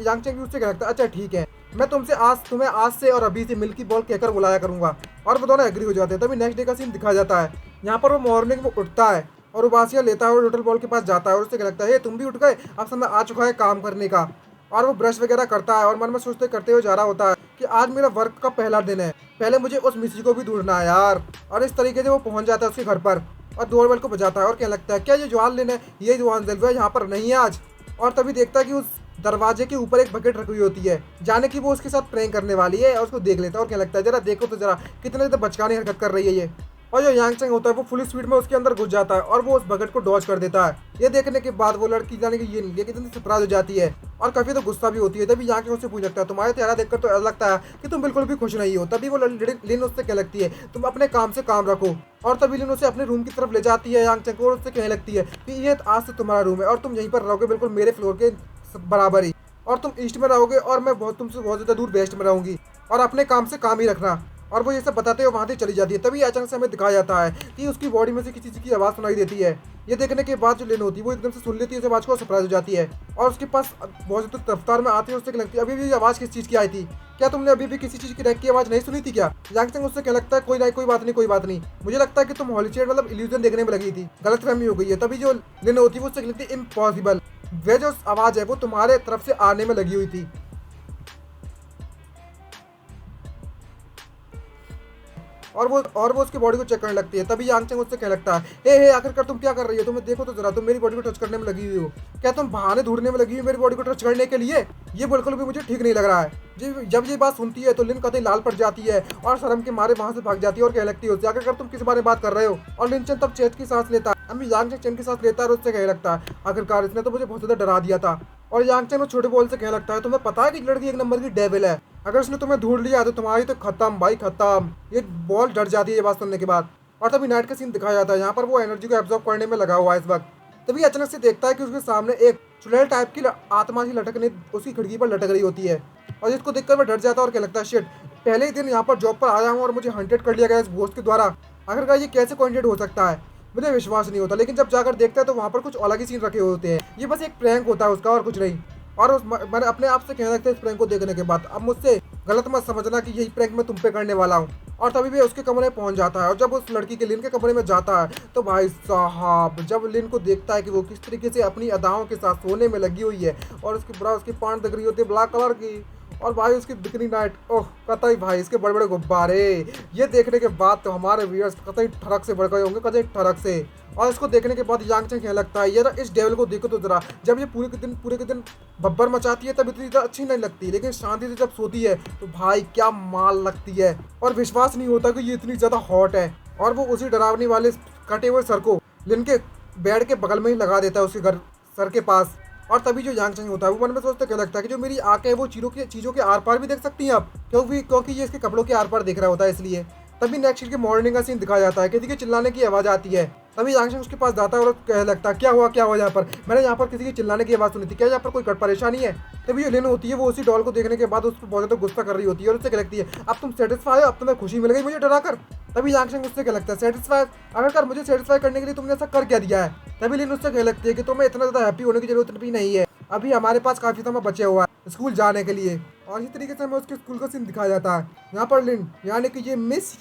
यांग चंग भी उससे क्या लगता है अच्छा ठीक है मैं तुम्हें आज से और अभी से मिल्की बॉल कहकर बुलाया करूंगा, और वो दोनों एग्री हो जाते हैं। तभी नेक्स्ट डे का सीन दिखाया जाता है, यहाँ पर वो मॉर्निंग में उठता है और उबासियाँ लेता है और टोटल बॉल के पास जाता है और उससे क्या लगता है तुम भी उठ गए, अब समय आ चुका है काम करने का। और वो ब्रश वगैरह करता है और मन में सोचते करते हुए जा रहा होता है कि आज मेरा वर्क का पहला दिन है, पहले मुझे उस मिस्त्री को भी ढूंढना है यार। और इस तरीके से वो पहुंच जाता है उसके घर पर और डोर बेल को बजाता है और कहने लगता है क्या ये जवान लिन है, ये जवान जलवा यहाँ पर नहीं है आज। और तभी देखता है कि उस दरवाजे के ऊपर एक बकेट रखी हुई होती है, जाने की वो उसके साथ प्रैंक करने वाली है और उसको देख लेता है और कहने लगता है जरा देखो तो जरा कितने ज़्यादा बचकानी हरकत कर रही है ये। और जो यांग चंग होता है वो फुल स्पीड में उसके अंदर घुस जाता है और वो उस बकेट को डॉज कर देता है। ये देखने के बाद वो लड़की जाने की ये कितनी सरप्राइज हो जाती है और काफ़ी तो गुस्सा भी होती है। तभी यांग चंग उससे पूछ लगता है तुम्हारे चेहरा देखकर तो ऐसा लगता है कि तुम बिल्कुल भी खुश नहीं हो। तभी वो लिन उससे कहने लगती है तुम अपने काम से काम रखो। और तभी लिन उसे अपने रूम की तरफ ले जाती है यांग चंग को और उससे कहने लगती है कि ये आज से तुम्हारा रूम है और तुम यहीं पर रहोगे बिल्कुल मेरे फ्लोर के बराबर ही, और तुम ईस्ट में रहोगे और मैं तुमसे बहुत ज़्यादा दूर वेस्ट में रहूँगी, और अपने काम से काम ही रखना। और वो ये सब बताते हुए वहाँ से चली जाती है। तभी अचानक से हमें दिखाया जाता है कि उसकी बॉडी में से किसी चीज़ की आवाज़ सुनाई देती है। ये देखने के बाद जो लिन होती है वो एकदम से सुन लेती है इस आवाज़ को, सरप्राइज हो जाती है और उसके पास बहुत ज़्यादा रफ्तार में आती है। उससे लगती है अभी भी आवाज़ किस चीज़ की आई थी, क्या तुमने अभी भी किसी चीज़ की रैक की आवाज़ नहीं सुनी थी क्या? यांग चंग उससे क्या लगता है कोई नहीं, कोई बात नहीं, कोई बात नहीं, मुझे लगता है कि तुम हॉलीचेड मतलब इल्यूजन देखने में लगी थी, गलतफहमी हो गई है। तभी जो लिन होती है वो उससे कहती है इम्पॉसिबल, वे जो आवाज़ है वो तुम्हारे तरफ से आने में लगी हुई थी। और वो उसकी बॉडी को चेक करने लगती है। तभी यांग चंग उससे कहने लगता है, हे आखिरकार तुम क्या कर रही हो, तुम्हें देखो तो जरा, तुम मेरी बॉडी को टच करने में लगी हुई हो, क्या तुम बहाने ढूंढने में लगी हुई मेरी बॉडी को टच करने के लिए? ये बिल्कुल भी मुझे ठीक नहीं लग रहा है। जब ये बात सुनती है तो लिन कतई लाल पड़ जाती है और शर्म के मारे वहां से भाग जाती है और कहने लगती है उससे, आखिरकार तुम किस बारे में बात कर रहे हो? और लिन चंग तब चैन की सांस लेता है, अम्मी यांग चंग चैन की सांस लेता है और उससे कहने लगता है, आखिरकार इसने तो मुझे बहुत ज्यादा डरा दिया था। और यांग चंग छोटे बोल से कहने लगता है, तुम्हें पता है कि लड़की एक नंबर की डेविल है, अगर उसने तुम्हें ढूंढ लिया तो तुम्हारी तो खत्म भाई खत्म। ये बॉल डर जाती है ये बात सुनने के बाद। और तभी नाइट का सीन दिखाया जाता है, यहाँ पर वो एनर्जी को एब्जॉर्ब करने में लगा हुआ है इस वक्त। तभी अचानक से देखता है कि उसके सामने एक चुड़ैल टाइप की आत्मा सी लटकने उसकी खिड़की पर लटक रही होती है और जिसको देखकर वह डर जाता है और क्या लगता है, शिट, पहले ही दिन यहाँ पर जॉब पर आया हूँ और मुझे हंटेड कर लिया गया इस घोस्ट के द्वारा, आखिरकार ये कैसे कॉन्टेड हो सकता है? मुझे विश्वास नहीं होता। लेकिन जब जाकर देखता है तो वहाँ पर कुछ अलग ही सीन रखे हुए होते हैं, ये बस एक प्रैंक होता है उसका और कुछ नहीं। और मैंने अपने आप से कहने लगता है इस प्रैंक को देखने के बाद, अब मुझसे गलत मत समझना कि यही प्रैंक मैं तुम पे करने वाला हूँ। और तभी भी उसके कमरे में पहुंच जाता है और जब उस लड़की के लिन के कमरे में जाता है तो भाई साहब जब लिन को देखता है कि वो किस तरीके से अपनी अदाओं के साथ सोने में लगी हुई है और उसकी पांट दिख रही होती है ब्लैक कलर की, और भाई उसकी बिकनी नाइट, ओह कतई भाई इसके बड़े बड़े गुब्बारे, ये देखने के बाद तो हमारे व्यूअर्स कतई ठरक से बढ़ गए होंगे, कतई ठरक से। और इसको देखने के बाद यांग चंग कहने लगता है, ये इस डेविल को देखो तो जरा, जब ये पूरे के दिन बब्बर मचाती है तब इतनी ज़्यादा अच्छी नहीं लगती, लेकिन शांति से जब सोती है तो भाई क्या माल लगती है। और विश्वास नहीं होता कि ये इतनी ज़्यादा हॉट है। और वो उसी डरावनी वाले कटे हुए सर को लिन के बेड के बगल में ही लगा देता है उसके घर सर के पास। और तभी जो यांग चंग होता है वो मन में सोचते क्या लगता है कि जो मेरी आंखें है वो चीज़ों के आर पार भी देख सकती हैं अब, क्योंकि ये इसके कपड़ों के आर पार देख रहा होता है इसलिए। तभी नेक्स्ट के मॉर्निंग का सीन दिखाया जाता है, किसी के चिल्लाने की आवाज़ आती है। तभी यांग चंग उसके पास जाता है और कहने लगता है, क्या हुआ यहाँ पर, मैंने यहाँ पर किसी के चिल्लाने की आवाज़ सुनी थी, क्या यहाँ पर कोई परेशानी है? तभी जो लिन होती है वो उसी डॉल को देखने के बाद उस पर बहुत ज़्यादा गुस्सा कर रही होती है और उससे कहती है, अब तुम सेटिस्फाई हो, अब तुम्हें खुशी मिल गई मुझे डरा कर? तभी यांग चंग उससे क्या लगता है, सेटिस्फाई, आखिरकार मुझे सेटिस्फाई करने के लिए तुमने ऐसा कर क्या दिया है? तभी लिन उससे कह लगती है कि तुम्हें इतना ज़्यादा हैप्पी होने की जरूरत भी नहीं है, अभी हमारे पास काफ़ी समय बचे हुआ है स्कूल जाने के लिए। और इसी तरीके से हमें उसके स्कूल का सीन दिखाया जाता है। यहाँ पर लिन यानी कि ये मिस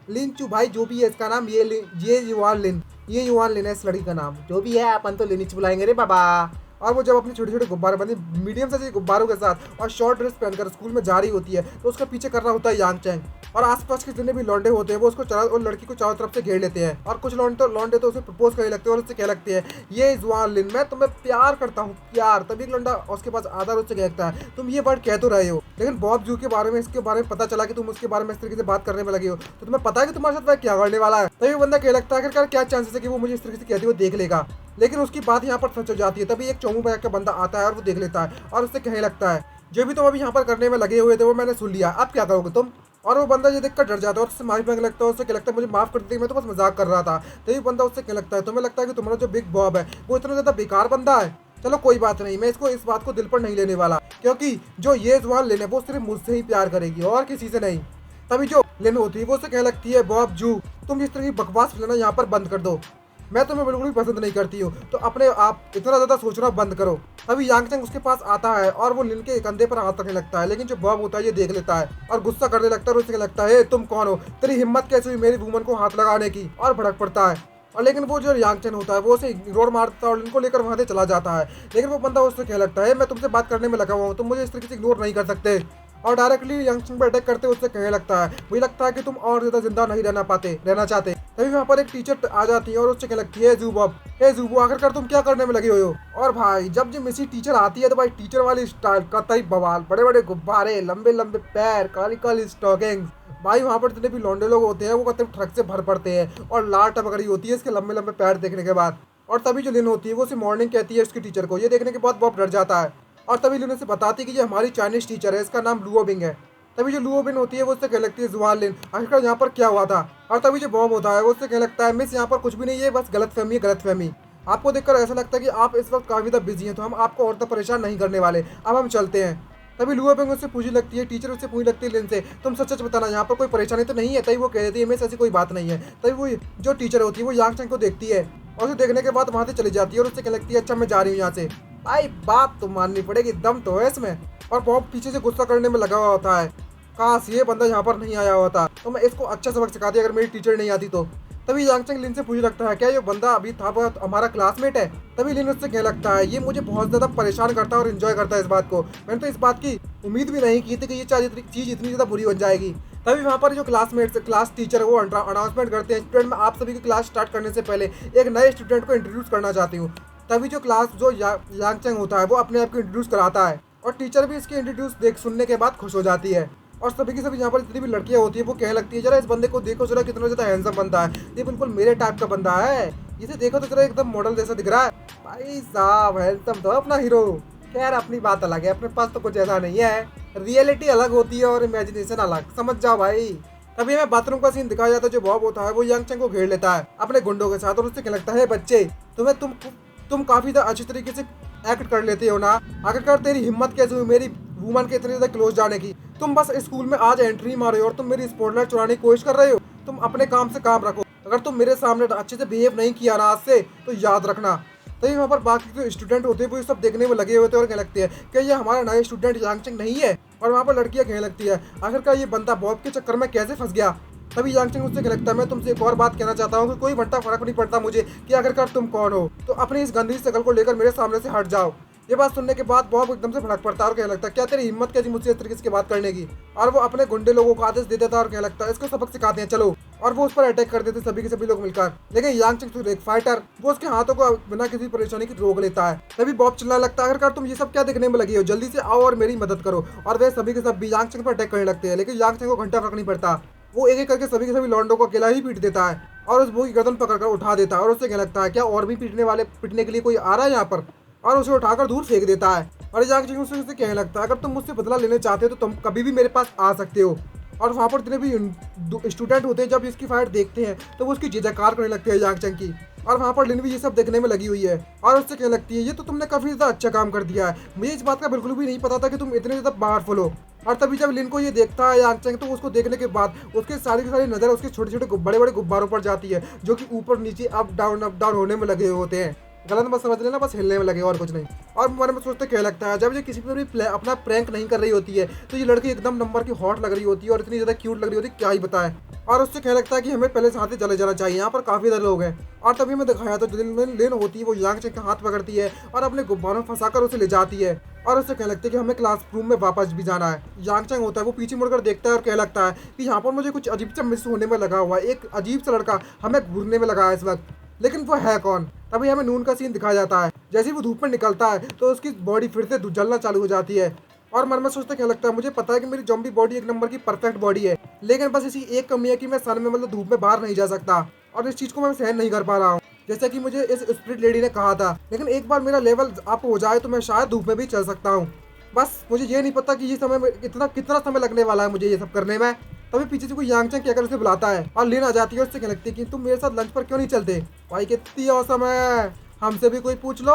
लिन चू भाई जो भी है इसका नाम, ये युवान लिन है इस लड़की का नाम, जो भी है अपन तो लिनिच बुलाएंगे रे बाबा। और वो जब अपने छोटे छोटे गुब्बारे बंदी मीडियम साइज गुब्बारों के साथ और शॉर्ट ड्रेस पहनकर स्कूल में जा रही होती है तो उसका पीछे कर रहा होता है यांग चंग। और आसपास के जितने भी लौंडे होते हैं वो और लड़की को चारों तरफ से घेर लेते हैं और कुछ लौंडे तो उसे प्रपोज करने लगते हैं और उससे कह लगते हैं, ये जुआन लिन मैं तुम्हें प्यार करता हूँ प्यार। तभी एक लौंडा उसके पास आधा उससे कहता है, तुम ये वर्ड कह तो रहे हो लेकिन बॉब जू के बारे में इसके बारे में पता चला कि तुम उसके बारे में इस तरीके से बात करने में लगे हो तो तुम्हें पता है कि तुम्हारे साथ वह क्या करने वाला है? तभी बंदा कह लगता है आखिरकार क्या चांसेस है कि वो मुझे इस तरीके से कहती हुई देख लेगा, लेकिन उसकी बात यहाँ पर सच हो जाती है। तभी एक चोमू बैग का बंदा आता है और वो देख लेता है और उससे कहने लगता है, जो भी तुम अभी यहाँ पर करने में लगे हुए थे वो मैंने सुन लिया, अब क्या करोगे तुम? और वो बंदा ये देखकर डर जाता है और उससे माफी मांगने लगता है। उससे क्या लगता है, मुझे माफ कर दी, मैं तो बस मजाक कर रहा था। तभी बंदा उससे क्या लगता है, तुम्हें लगता है कि तुम्हारा जो बिग बॉब है वो इतना ज्यादा बेकार बंदा है? चलो कोई बात नहीं, मैं इस बात को दिल पर नहीं लेने वाला, क्योंकि जो ये जुआन लिन है वो सिर्फ मुझसे ही प्यार करेगी और किसी से नहीं। तभी जो लिन होती है वो उससे कहने लगती है, बॉब जू तुम इस तरह की बकवास फैलाना यहाँ पर बंद कर दो, मैं तुम्हें बिल्कुल भी पसंद नहीं करती हूँ, तो अपने आप इतना ज़्यादा सोचना बंद करो। अभी यांग चंग उसके पास आता है और वो लिन के कंधे पर हाथ रखने लगता है, लेकिन जो बॉब होता है ये देख लेता है और गुस्सा करने लगता है और उसे लगता है, तुम कौन हो, तेरी हिम्मत कैसे हुई मेरी वुमन को हाथ लगाने की? और भड़क पड़ता है। और लेकिन वो जो यांग चंग होता है वो उसे इग्नोर मारता है और लिन को लेकर वहाँ से चला जाता है। लेकिन वो बंदा उससे कह लगता है, मैं तुमसे बात करने में लगा हुआ हूँ, तुम मुझे इस तरीके से इग्नोर नहीं कर सकते। और डायरेक्टली यांग चंग पर अटैक करते उससे कहने लगता है, मुझे लगता है कि तुम और ज्यादा जिंदा नहीं रहना चाहते। तभी वहाँ पर एक टीचर आ जाती है और उससे कहने लगती है, जूबो आखिरकार तुम क्या करने में लगे हुए हो? और भाई जब जो मिसी टीचर आती है तो भाई टीचर वाली स्टाइल कतई बवाल, बड़े बड़े गुब्बारे, लंबे लंबे पैर, काली काली स्टॉकिंग्स, भाई वहाँ पर जितने भी लौंडे लोग होते हैं वो कतई ट्रक से भर पड़ते हैं और लाल टपक रही होती है इसके लंबे लंबे पैर देखने के बाद। और तभी जो लिन होती है वो उसे मॉर्निंग कहती है उसकी टीचर को, ये देखने के बाद बॉब डर जाता है और तभी लिन उसे बताती है कि ये हमारी चाइनीज टीचर है, इसका नाम लुओ बिंग है। तभी जो लुओ बिन होती है वो उससे कह लगती है, जुआन लिन आखिरकार यहाँ पर क्या हुआ था? और तभी जो बॉब होता है वो उससे कह लगता है, मिस यहाँ पर कुछ भी नहीं है, बस गलतफहमी। आपको देखकर ऐसा लगता है कि आप इस वक्त काफी ज़्यादा बिजी हैं, तो हम आपको और तो परेशान नहीं करने वाले, अब हम चलते हैं। तभी लुआ पेंग उससे पूछने लगती है, टीचर उससे पूछने लगती है लिन से, तुम सच सच बताना यहाँ पर कोई परेशानी तो नहीं है। तभी वो कह देती है मेरे से ऐसी कोई बात नहीं है। तभी वो जो टीचर होती है वो यांग चंग को देखती है और उसे देखने के बाद वहाँ से चली जाती है और उससे कहने लगती है अच्छा मैं जा रही हूँ यहाँ से। भाई बात तो माननी पड़ेगी, दम तो है इसमें। और बॉब पीछे से गुस्सा करने में लगा हुआ होता है, काश ये बंदा यहाँ पर नहीं आया होता तो मैं इसको अच्छा सबक सिखाती अगर मेरी टीचर नहीं आती तो। तभी यांग चंग लिन से पूछने लगता है क्या ये बंदा अभी था वो हमारा क्लासमेट है। तभी लिन उससे कहने लगता है ये मुझे बहुत ज्यादा परेशान करता है और एंजॉय करता है इस बात को, मैंने तो इस बात की उम्मीद भी नहीं की थी कि ये चीज इतनी ज्यादा बुरी बन जाएगी। तभी वहाँ पर जो क्लास टीचर है वो अनाउंसमेंट करते हैं, स्टूडेंट मैं आप सभी की क्लास स्टार्ट करने से पहले एक नए स्टूडेंट को इंट्रोड्यूस करना चाहती हूँ। तभी जो क्लास जो यांग चंग होता है वो अपने आप को इंट्रोड्यूस कराता है और टीचर भी इसके इंट्रोड्यूस देख सुनने के बाद खुश हो जाती है। और सभी की सभी यहाँ पर जितनी भी लड़कियाँ होती है वो कहने लगती है जरा इस बंदे को देखो जरा कितना ज़्यादा हैंडसम बंदा है, ये बिल्कुल मेरे टाइप का बंदा है, इसे देखो तो जरा एकदम मॉडल जैसा दिख रहा है। भाई साहब हैंडसम तो अपना हीरो। खैर अपनी बात अलग है, अपने पास तो कुछ ऐसा नहीं है, रियलिटी अलग होती है और इमेजिनेशन अलग, समझ जाओ भाई। तभी हमें बाथरूम का सीन दिखाया जाता है, जो बॉब होता है वो यांग चंग को घेर लेता है अपने गुंडों के साथ और उससे कहने लगता है बच्चे तुम काफी अच्छी तरीके से एक्ट कर लेते हो ना, आखिरकार तेरी हिम्मत कैसे हुई मेरी वुमन के इतने ज्यादा क्लोज जाने की, तुम बस स्कूल में आज एंट्री मारे हो और तुम मेरी स्पॉटलाइट चुराने की कोशिश कर रहे हो, तुम अपने काम से काम रखो, अगर तुम मेरे सामने अच्छे से बिहेव नहीं किया ना आज से तो याद रखना। तभी वहाँ पर बाकी जो स्टूडेंट होते हैं वो ये सब देखने में लगे होते हैं और कहने लगते हैं कि ये हमारा नया स्टूडेंट यांग चंग नहीं है। और वहाँ पर लड़कियाँ कहने लगती है आखिरकार ये बंदा बॉब के चक्कर में कैसे फंस गया। तभी यांग चंग उससे कहने लगता है मैं तुमसे एक और बात कहना चाहता हूँ कि कोई घंटा फर्क नहीं पड़ता मुझे कि आखिरकार तुम कौन हो, तो अपनी इस गंदी शक्ल को लेकर मेरे सामने से हट जाओ। ये बात सुनने के बाद बॉब एकदम से भड़क पड़ता है और कहने लगता है क्या तेरी हिम्मत कैसी मुझसे इस तरीके से बात करने की। और वो अपने गुंडे लोगों को आदेश दे देता है और कहने लगता है इसको सबक सिखाते हैं चलो, और वो उस पर अटैक कर देते सभी के सभी लोग मिलकर। लेकिन यांग चंग एक फाइटर वो उसके हाथों को बिना किसी परेशानी की रोक लेता है। तभी बॉब चिल्लाने लगता है आखिरकार तुम ये सब क्या देखने में लगी हो, जल्दी से आओ और मेरी मदद करो। और वे सभी के सभी यांग चंग पर अटैक करने लगते हैं, लेकिन यांग चंग को घंटा फर्क नहीं पड़ता, वो एक एक करके सभी के सभी लॉन्डो को अकेला ही पीट देता है और उस वो की गर्दन पकड़कर उठा देता है और उससे कहने लगता है क्या और भी पीटने के लिए कोई आ रहा है यहाँ पर, और उसे उठाकर दूर फेंक देता है। और यांग चंग उससे कहने लगता है अगर तुम मुझसे बदला लेने चाहते हो तो तुम कभी भी मेरे पास आ सकते हो। और वहाँ पर जितने भी स्टूडेंट होते हैं जब इसकी फाइट देखते हैं तो वो उसकी जय जयकार करने लगते हैं यांग चंग की। और वहाँ पर लिन भी ये सब देखने में लगी हुई है और उससे कहने लगती है ये तो तुमने काफी ज्यादा अच्छा काम कर दिया है, मुझे इस बात का बिल्कुल भी नहीं पता था कि तुम इतने ज्यादा पावरफुल हो। और तभी जब लिन को ये देखता है यांग चंग तो उसको देखने के बाद उसके सारी की सारी नजर उसके छोटे छोटे बड़े बड़े गुब्बारों पर जाती है जो कि ऊपर नीचे अप डाउन होने में लगे होते हैं, गलत मत समझ लेना, बस हिलने में लगे और कुछ नहीं। और मन में सोचते क्या लगता है जब ये किसी पर भी अपना प्रैंक नहीं कर रही होती है तो ये लड़की एकदम नंबर की हॉट लग रही होती है और इतनी ज्यादा क्यूट लग रही होती है क्या ही बताए। और उससे क्या लगता है कि हमें पहले साथ ही चले जाना चाहिए, यहाँ पर काफी ज्यादा लोग हैं। और तभी मैं दिखाया तो लेन होती है वो यांग चंग का हाथ पकड़ती है और अपने गुब्बारों में फंसाकर उसे ले जाती है और उससे कहने लगती है कि हमें क्लासरूम में वापस भी जाना है। यांग चंग होता है वो पीछे मुड़कर देखता है और कहने लगता है कि यहाँ पर मुझे कुछ अजीब सा मिस होने में लगा हुआ है, एक अजीब सा लड़का हमें घूरने में लगा है इस वक्त, लेकिन वो है कौन। तभी हमें नून का सीन दिखाया जाता है, जैसे ही वो धूप में निकलता है तो उसकी बॉडी फिर से जलना चालू हो जाती है। और मन में सोचते क्या लगता है मुझे पता है कि मेरी जॉम्बी बॉडी एक नंबर की परफेक्ट बॉडी है, लेकिन बस इसी एक कमी है कि मैं सन में मतलब धूप में बाहर नहीं जा सकता और इस चीज को मैं सहन नहीं कर पा रहा हूँ जैसा कि मुझे इस स्पिरिट लेडी ने कहा था, लेकिन एक बार मेरा लेवल अप हो जाए तो मैं शायद धूप में भी चल सकता हूँ। बस मुझे ये नहीं पता कि ये समय कितना समय लगने वाला है मुझे ये सब करने में। तभी पीछे से कोई यांग चंग कहकर उसे बुलाता है और लिन आ जाती है, उससे कहने लगती है कि तुम मेरे साथ लंच पर क्यों नहीं चलते। भाई कितनी औसम है, हमसे भी कोई पूछ लो,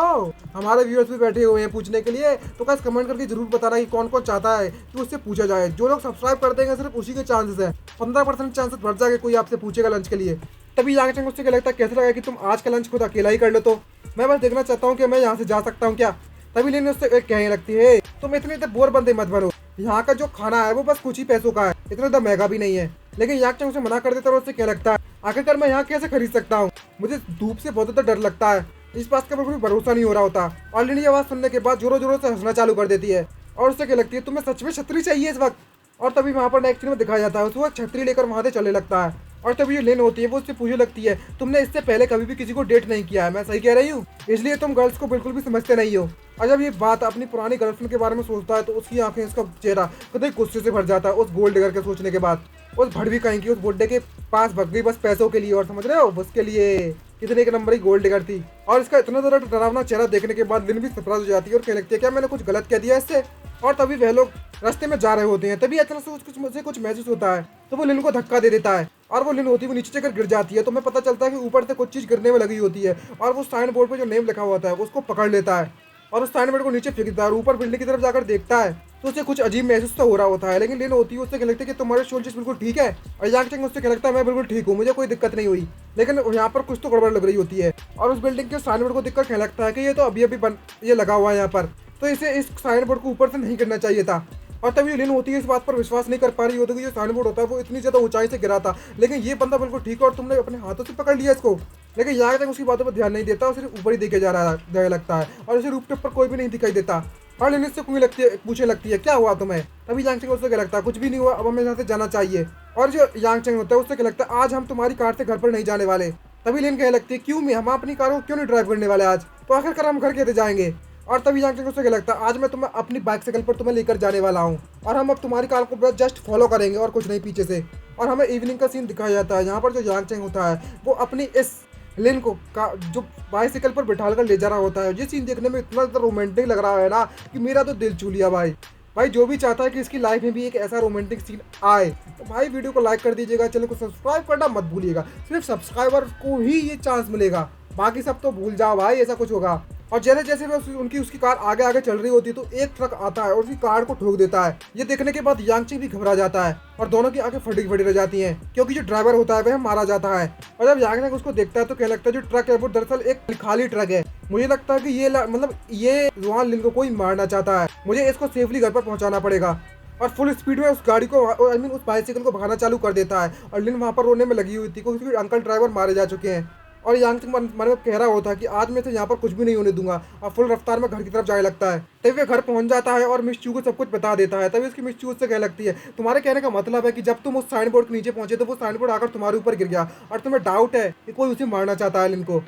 हमारे व्यूअर्स भी बैठे हुए हैं पूछने के लिए, तो गाइस कमेंट करके जरूर बताना कि कौन कौन चाहता है कि उससे पूछा जाए। जो लोग सब्सक्राइब कर देंगे सिर्फ उसी के चांसेस है, 15% चांसेस बढ़ जाएगा कोई आपसे पूछेगा लंच के लिए। तभी यांग चंग उससे क्या लगता है कैसा लगा कि तुम आज का लंच खुद अकेला ही कर लो, तो मैं बस देखना चाहता हूँ कि मैं यहाँ से जा सकता हूँ क्या। तभी लिन उससे कहने लगती है तुम इतने बोर बंदे मत बनो, यहाँ का जो खाना है वो बस कुछ ही पैसों का है, इतना तो महंगा भी नहीं है। लेकिन यांग चंग उसे मना कर देता है और उससे क्या लगता है आखिरकार मैं यहाँ कैसे खरीद सकता हूँ, मुझे धूप से बहुत ज्यादा डर लगता है, इस बात का बिल्कुल भरोसा नहीं हो रहा होता। और लिन ये आवाज सुनने के बाद जोरों जोरों से हंसना चालू कर देती है और उससे क्या लगती है तुम्हें सच में छतरी चाहिए इस वक्त। और तभी वहाँ पर नेक्स्ट में दिखाया जाता है उसको छतरी लेकर वहाँ से चलने लगता है। और तभी जो लेन होती है वो उससे पूछने लगती है तुमने इससे पहले कभी भी किसी को डेट नहीं किया है, मैं सही कह रही हूँ, इसलिए तुम गर्ल्स को बिल्कुल भी समझते नहीं हो। और जब ये बात अपनी पुरानी गर्लफ्रेंड के बारे में सोचता है तो उसकी आंखें उसका चेहरा कभी गुस्से से भर जाता है उस गोल्ड डिगर के सोचने के बाद। उस भड़वी कहीं की उस बुड्ढे के पास भग गई बस पैसों के लिए, और समझ रहे हो उसके लिए कितने एक नंबर की गोल्ड डिगर थी। और इसका इतना ज़्यादा डरावना चेहरा देखने के बाद लिन भी सरप्राइज हो जाती है और कहने लगती है क्या मैंने कुछ गलत कह दिया इससे। और तभी वह लोग रास्ते में जा रहे होते हैं, तभी अचानक से मुझे कुछ महसूस होता है तो वो लिन को धक्का दे देता है और वो लिन होती है वो नीचे चढ़कर गिर जाती है। तो हमें पता चलता है कि ऊपर से कुछ चीज़ गिरने में लगी होती है और वो साइन बोर्ड पर जो नेम लिखा हुआ होता है उसको पकड़ लेता है और उस साइन बोर्ड को नीचे फेंक देता है और ऊपर बिल्डिंग की तरफ जाकर देखता है तो उसे कुछ अजीब महसूस तो हो रहा होता है, लेकिन लिन होती है उससे क्या लगता है कि तुम्हारे सोल्जर्स बिल्कुल ठीक है, और यांग चेंग उससे क्या लगता है मैं बिल्कुल ठीक हूँ, मुझे कोई दिक्कत नहीं हुई। लेकिन यहाँ पर कुछ तो गड़बड़ लग रही होती है, और उस बिल्डिंग के साइन बोर्ड को देखकर क्या लगता है कि ये तो अभी अभी ये लगा हुआ है यहाँ पर, तो इसे इस साइन बोर्ड को ऊपर से नहीं करना चाहिए था। और तभी लिन होती है इस बात पर विश्वास नहीं कर पा रही होती कि जो साइन बोर्ड होता है वो इतनी ज्यादा ऊंचाई से गिरा था, लेकिन ये बंदा बिल्कुल ठीक है और तुमने अपने हाथों से पकड़ लिया इसको। लेकिन यहाँ तक उसकी बातों पर ध्यान नहीं देता, सिर्फ ऊपर ही देखे जाने लगता है, और उसे रूफ टॉप पर कोई भी नहीं दिखाई देता। और लिन इससे पूछने लगती है क्या हुआ तुम्हें। तभी यांग चेंग उससे क्या लगता है कुछ भी नहीं हुआ, अब हमें यहाँ से जाना चाहिए। और जो यांग चेंग होता है उससे क्या लगता है आज हम तुम्हारी कार से घर पर नहीं जाने वाले। तभी लिन कहने लगती है क्यों, मैं हम अपनी कार को क्यों नहीं ड्राइव करने वाले आज, तो आखिरकार हम घर कैसे जाएंगे। और तभी यांग चेंग उससे क्या लगता है आज मैं तुम्हें अपनी बाइसाइकिल पर तुम्हें लेकर जाने वाला हूँ, और हम अब तुम्हारी कार को बस जस्ट फॉलो करेंगे और कुछ नहीं पीछे से। और हमें इवनिंग का सीन दिखाया जाता है, यहाँ पर जो यांग चेंग होता है वो अपनी इस लिन को जो बाइसाइकिल पर बिठा कर ले जा रहा होता है। ये सीन देखने में इतना ज़्यादा रोमांटिक लग रहा है ना कि मेरा तो दिल छू लिया भाई। भाई जो भी चाहता है कि इसकी लाइफ में भी एक ऐसा रोमांटिक सीन आए, तो भाई वीडियो को लाइक कर दीजिएगा, चैनल को सब्सक्राइब करना मत भूलिएगा। सिर्फ सब्सक्राइबर को ही ये चांस मिलेगा, बाकी सब तो भूल जाओ भाई, ऐसा कुछ होगा। और जैसे जैसे वो उसकी कार आगे आगे चल रही होती है तो एक ट्रक आता है और उसकी कार को ठोक देता है। ये देखने के बाद यांग चेंग भी घबरा जाता है और दोनों की आंखें फटी फटी रह जाती हैं, क्योंकि जो ड्राइवर होता है वह मारा जाता है। और जब यांग चेंग उसको देखता है तो क्या लगता है जो ट्रक है वो दरअसल एक खाली ट्रक है। मुझे लगता है कि ये जुआन लिन को कोई मारना चाहता है, मुझे इसको सेफली घर पर पहुंचाना पड़ेगा। और फुल स्पीड में उस गाड़ी को उस बाइसाइकिल को भगाना चालू कर देता है, और लिन वहाँ पर रोने में लगी हुई थी क्योंकि अंकल ड्राइवर मारे जा चुके हैं। और यांग चेंग मन में कह रहा होता है कि आज मैं तो यहाँ पर कुछ भी नहीं होने दूंगा, और फुल रफ्तार में घर की तरफ जाने लगता है। तभी वे घर पहुंच जाता है और मिस चू को सब कुछ बता देता है। तभी उसकी मिस चू उससे कह लगती है तुम्हारे कहने का मतलब है कि जब तुम उस साइन बोर्ड के नीचे पहुंचे तो वो साइन बोर्ड आकर तुम्हारे ऊपर गिर गया, और तुम्हें डाउट है कि कोई उसे मारना चाहता है लिन को।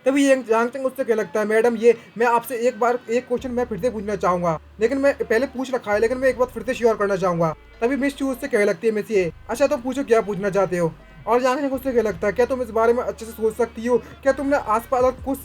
तभी यांग चेंग उससे क्या लगता है मैडम ये मैं आपसे एक क्वेश्चन मैं फिर से पूछना चाहूंगा, लेकिन मैं पहले पूछ रखा है, लेकिन मैं एक बार फिर से श्योर करना चाहूंगा। तभी मिस चू उससे कह लगती है मिस ये अच्छा तो पूछो क्या पूछना चाहते हो। और यांग चेंग उससे क्या लगता है क्या तुम इस बारे में अच्छे से सोच सकती हो, क्या तुमने आसपास कुछ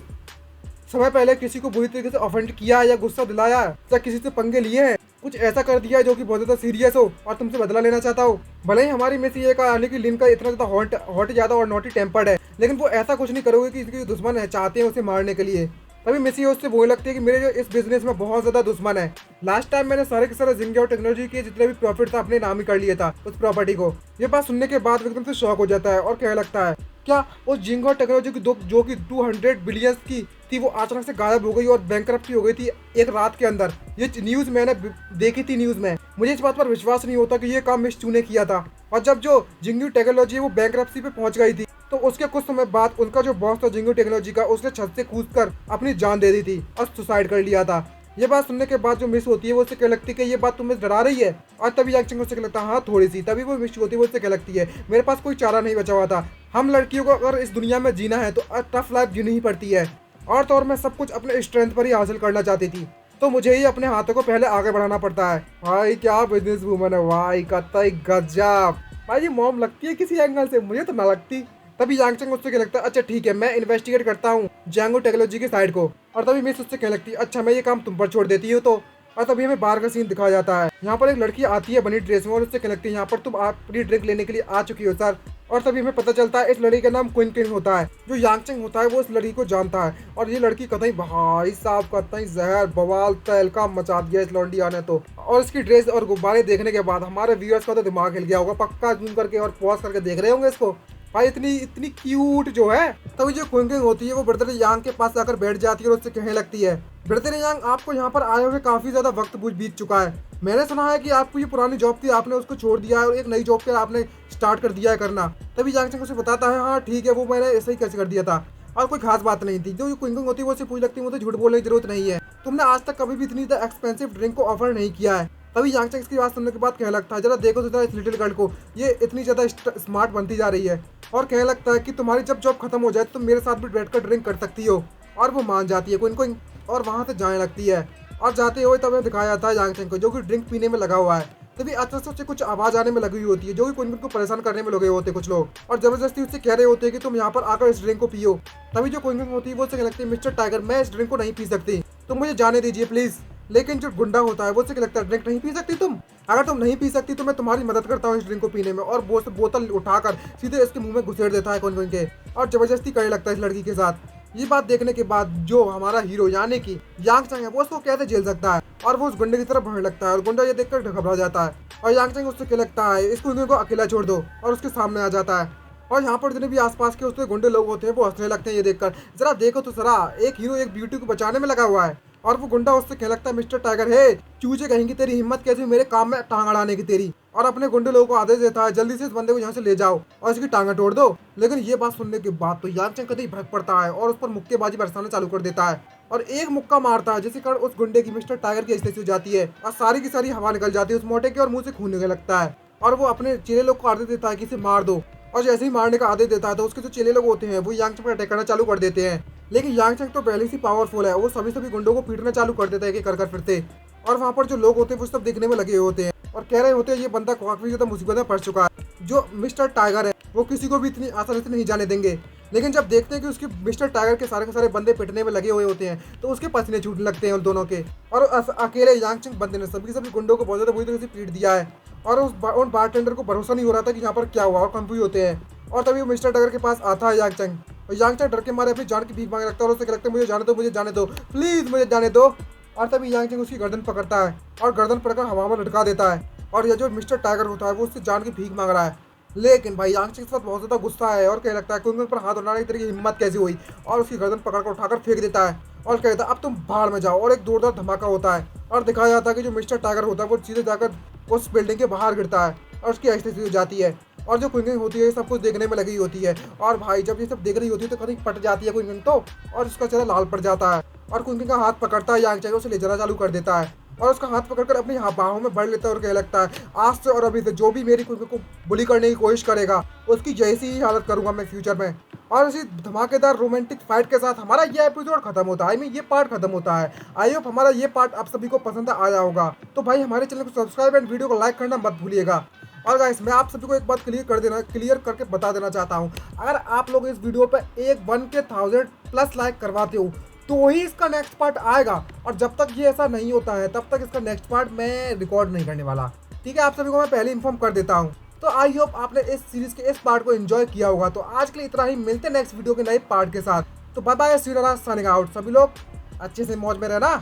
समय पहले किसी को बुरी तरीके से ऑफेंड किया या गुस्सा दिलाया या किसी से पंगे लिए हैं, कुछ ऐसा कर दिया है जो कि बहुत ज़्यादा सीरियस हो और तुमसे बदला लेना चाहता हो। भले ही हमारी मिस ये का यानी कि लिन का इतना ज़्यादा हॉट ज़्यादा और नॉटी टेम्पर्ड है, लेकिन वो ऐसा कुछ नहीं करोगे कि इसके दुश्मन है चाहते हैं उसे मारने के लिए। तभी मिस ये उससे बोलने लगती है कि मेरे जो इस बिजनेस में बहुत ज़्यादा दुश्मन है, लास्ट टाइम मैंने सारे के सारे जिंग और टेक्नोलॉजी के जितने भी प्रॉफिट था अपने नाम ही कर लिया था उस प्रॉपर्टी को। ये बात सुनने के बाद एकदम से शॉक हो जाता है और कहने लगता है क्या उस जिंग और टेक्नोलॉजी की जो कि 200 बिलियन की थी वो अचानक से गायब हो गई और बैंकरप्ट हो गई थी एक रात के अंदर। ये न्यूज़ मैंने देखी थी न्यूज़ में, मुझे इस बात पर विश्वास नहीं होता कि ये काम मिस चू ने किया था। और जब जो जिंग टेक्नोलॉजी वो बैंकरप्सी पे पहुंच गई थी तो उसके कुछ समय बाद उनका जो बॉस था जिंग टेक्नोलॉजी का उसने छत से कूदकर अपनी जान दे दी थी और सुसाइड कर लिया था। ये बात सुनने के बाद जो मिस होती है वो उससे क्या लगती है कि ये बात तुम्हें डरा रही है। और तभी यांग चेंग उससे क्या लगता है हाँ थोड़ी सी। तभी वो मिस होती है वो उससे क्या लगती है मेरे पास कोई चारा नहीं बचा हुआ था, हम लड़कियों को अगर इस दुनिया में जीना है तो टफ लाइफ जीनी ही पड़ती है, और तो और मैं सब कुछ अपने स्ट्रेंथ पर ही हासिल करना चाहती थी, तो मुझे ही अपने हाथों को पहले आगे बढ़ाना पड़ता है। भाई क्या बिजनेस वूमन है भाई, कतई गजब। भाई ये मॉम लगती है किसी एंगल से, मुझे तो ना लगती। तभी यांग चेंग उससे क्या लगता है अच्छा ठीक है मैं इन्वेस्टिगेट करता हूँ जैंगो टेक्नोलॉजी की साइड को। और तभी मिस उससे क्या लगती है अच्छा मैं ये काम तुम पर छोड़ देती हूँ तो। और तभी हमें बाहर का सीन दिखाया जाता है, यहाँ पर एक लड़की आती है बनी ड्रेस में और उससे क्या लगती है यहाँ पर तुम अपनी ड्रिंक लेने के लिए आ चुकी हो सर। और तभी हमें पता चलता है इस लड़की का नाम क्विन किंग होता है। जो यांग चेंग होता है वो इस लड़की को जानता है, और ये लड़की कतई भाई साहब कतई जहर बवाल तहलका मचा दिया इस लौंडिया ने तो। और इसकी ड्रेस और गुब्बारे देखने के बाद हमारे व्यूअर्स का तो दिमाग हिल गया होगा, पक्का जूम करके और पॉज करके देख रहे होंगे इसको। भाई इतनी क्यूट जो है। तभी जो क्विन किंग होती है वो ब्रदर यांग के पास जाकर बैठ जाती है और उससे कहने लगती है ब्रदर यांग आपको यहाँ पर आए हुए काफी ज्यादा वक्त बीत चुका है, मैंने सुना है कि आपको ये पुरानी जॉब थी आपने उसको छोड़ दिया है और एक नई जॉब के आपने स्टार्ट कर दिया है करना। तभी यांग चेंग उसे बताता है हाँ ठीक है वो मैंने ऐसे ही कैसे कर दिया था और कोई खास बात नहीं थी। जो क्विन किंग होती है वो उससे पूछ लगती है मुझे झूठ बोलने की जरूरत नहीं है, तुमने आज तक कभी भी इतनी एक्सपेंसिव ड्रिंक को ऑफर नहीं किया है। तभी यांग चेंग की बात सुनने के बाद कहने लगता है जरा देखो तो जरा इस लिटिल गर्ल को, ये इतनी ज़्यादा स्मार्ट बनती जा रही है। और कहने लगता है कि तुम्हारी जब जॉब खत्म हो जाए तो मेरे साथ भी बैठकर ड्रिंक कर सकती हो। और वो मान जाती है क्विन किंग और वहाँ से जाने लगती है। और जाते हुए तब दिखाया जाता है यांग चेंग को जो कि ड्रिंक पीने में लगा हुआ है। तभी अचानक से कुछ आवाज आने में लगी हुई होती है जो कि क्विन किंग को परेशान करने में लगे होते कुछ लोग, और जबरदस्ती उससे कह रहे होते हैं कि तुम यहाँ पर आकर इस ड्रिंक को पियो। तभी जो क्विन किंग होती है वो उससे लगती है मिस्टर टाइगर मैं इस ड्रिंक को नहीं पी सकती, तुम मुझे जाने दीजिए प्लीज। लेकिन जो गुंडा होता है वो उससे लगता है ड्रिंक नहीं पी सकती तुम, अगर तुम नहीं पी सकती तो मैं तुम्हारी मदद करता हूँ इस ड्रिंक को पीने में। और वो बोतल उठाकर सीधे इसके मुंह में घुसेड़ देता है क्विन किंग के और जबरदस्ती करने लगता है इस लड़की के साथ। ये बात देखने के बाद जो हमारा हीरो यानी कि यांग चंग है वो उसको कैसे झेल सकता है और वो उस गुंडे की तरफ बढ़ने लगता है और गुंडा ये देखकर घबरा जाता है और यांग चंग उससे क्या लगता है इस गुंडे को अकेला छोड़ दो और उसके सामने आ जाता है। और यहाँ पर जितने भी आसपास के उसके गुंडे लोग होते हैं वो हंसने लगते हैं ये देखकर। जरा देखो तो जरा, एक हीरो एक ब्यूटी को बचाने में लगा हुआ है और वो गुंडा उससे कहने लगता है मिस्टर टाइगर है चूजे कहेंगे तेरी हिम्मत कैसी मेरे काम में टांग अड़ाने की तेरी, और अपने गुंडे लोगों को आदेश देता है जल्दी से इस बंदे को यहाँ से ले जाओ और इसकी टांगा तोड़ दो। लेकिन ये बात सुनने के बाद तो यांग चंग कतई भड़क पड़ता है और उस पर मुक्केबाजी बरसाना चालू कर देता है और एक मुक्का मारता है जिसके कारण उस गुंडे की मिस्टर टाइगर की स्थिति हो जाती है और सारी की सारी हवा निकल जाती है उस मोटे की और मुंह से खून निकलने लगता है और वो अपने चेले लोग को आदेश देता है कि इसे मार दो। और जैसे ही मारने का आदेश देता है तो उसके जो चेले लोग होते हैं वो यांग चंग पर अटैक करना चालू कर देते हैं। लेकिन यांग चंग तो पहले से पावरफुल है, वो सभी गुंडों को पीटना चालू कर देता है कि कर फिरते। और वहाँ पर जो लोग होते हैं वो सब देखने में लगे होते हैं और कह रहे होते हैं ये बंदा काफी ज्यादा मुसीबत में पड़ चुका है, जो मिस्टर टाइगर है वो किसी को भी इतनी आसानी से नहीं जाने देंगे। लेकिन जब देखते हैं कि उसके मिस्टर टाइगर के सारे बंदे पिटने में लगे हुए होते हैं तो उसके पसीने छूटने लगते हैं उन दोनों के। और अकेले यांग चंग बंदे ने सभी गुंडों को बहुत ज्यादा बुरी तरह से पीट दिया है और उन बारटेंडर को भरोसा नहीं हो रहा था कि यहाँ पर क्या हुआ और कंफ्यूज होते हैं। और तभी वो मिस्टर टाइगर के पास आता है यांग चंग और यांग चंग डर के मारे अपनी जान की भीख मांगने लगता है और उससे लगता है मुझे जाने दो प्लीज मुझे जाने दो। और तभी यांग चंग उसकी गर्दन पकड़ता है और गर्दन पकड़कर हवा में लटका देता है और ये जो मिस्टर टाइगर होता है वो उससे जान की भीख मांग रहा है। लेकिन भाई यांग चंग के साथ बहुत ज्यादा गुस्सा है और कहने लगता है कुंग पर हाथ उठाने की तेरी हिम्मत कैसी हुई, और उसकी गर्दन पकड़कर उठाकर फेंक देता है और कहता है अब तुम भाड़ में जाओ। और एक जोरदार धमाका होता है और दिखाया जाता है कि जो मिस्टर टाइगर होता है वो सीधे जाकर उस बिल्डिंग के बाहर गिरता है और उसकी एक्सटेंसी हो जाती है। और जो क्विंगिंग होती है सब कुछ देखने में लगी होती है और भाई जब ये सब देख रही होती है तो कहीं पट जाती है क्विंगिंग तो, और उसका चेहरा लाल पड़ जाता है और क्विंगिंग का हाथ पकड़ता है यांग चंग उसे ले जाना चालू कर देता है और उसका हाथ पकड़कर अपनी बाहों में भर लेता है और कहने लगता है आज से और अभी से जो भी मेरी क्विंगिंग को बुली करने की कोशिश करेगा उसकी जैसी ही हालत करूंगा मैं फ्यूचर में। और इसी धमाकेदार रोमांटिक फाइट के साथ हमारा ये एपिसोड खत्म होता है, ये पार्ट खत्म होता है। आई होप हमारा ये पार्ट आप सभी को पसंद आया होगा, तो भाई हमारे चैनल को सब्सक्राइब एंड वीडियो को लाइक करना मत भूलिएगा। और गाइस मैं आप सभी को एक बात क्लियर करके बता देना चाहता हूँ, अगर आप लोग इस वीडियो पे 1,000+ लाइक करवाते हो तो ही इसका नेक्स्ट पार्ट आएगा, और जब तक ये ऐसा नहीं होता है तब तक इसका नेक्स्ट पार्ट मैं रिकॉर्ड नहीं करने वाला। ठीक है, आप सभी को मैं पहले इन्फॉर्म कर देता हूँ। तो आई होप आपने इस सीरीज के इस पार्ट को एंजॉय किया होगा। तो आज के लिए इतना ही, मिलते हैं नेक्स्ट वीडियो के नए पार्ट के साथ। तो bye bye, see you, signing out. सभी लोग अच्छे से मौज में रहना।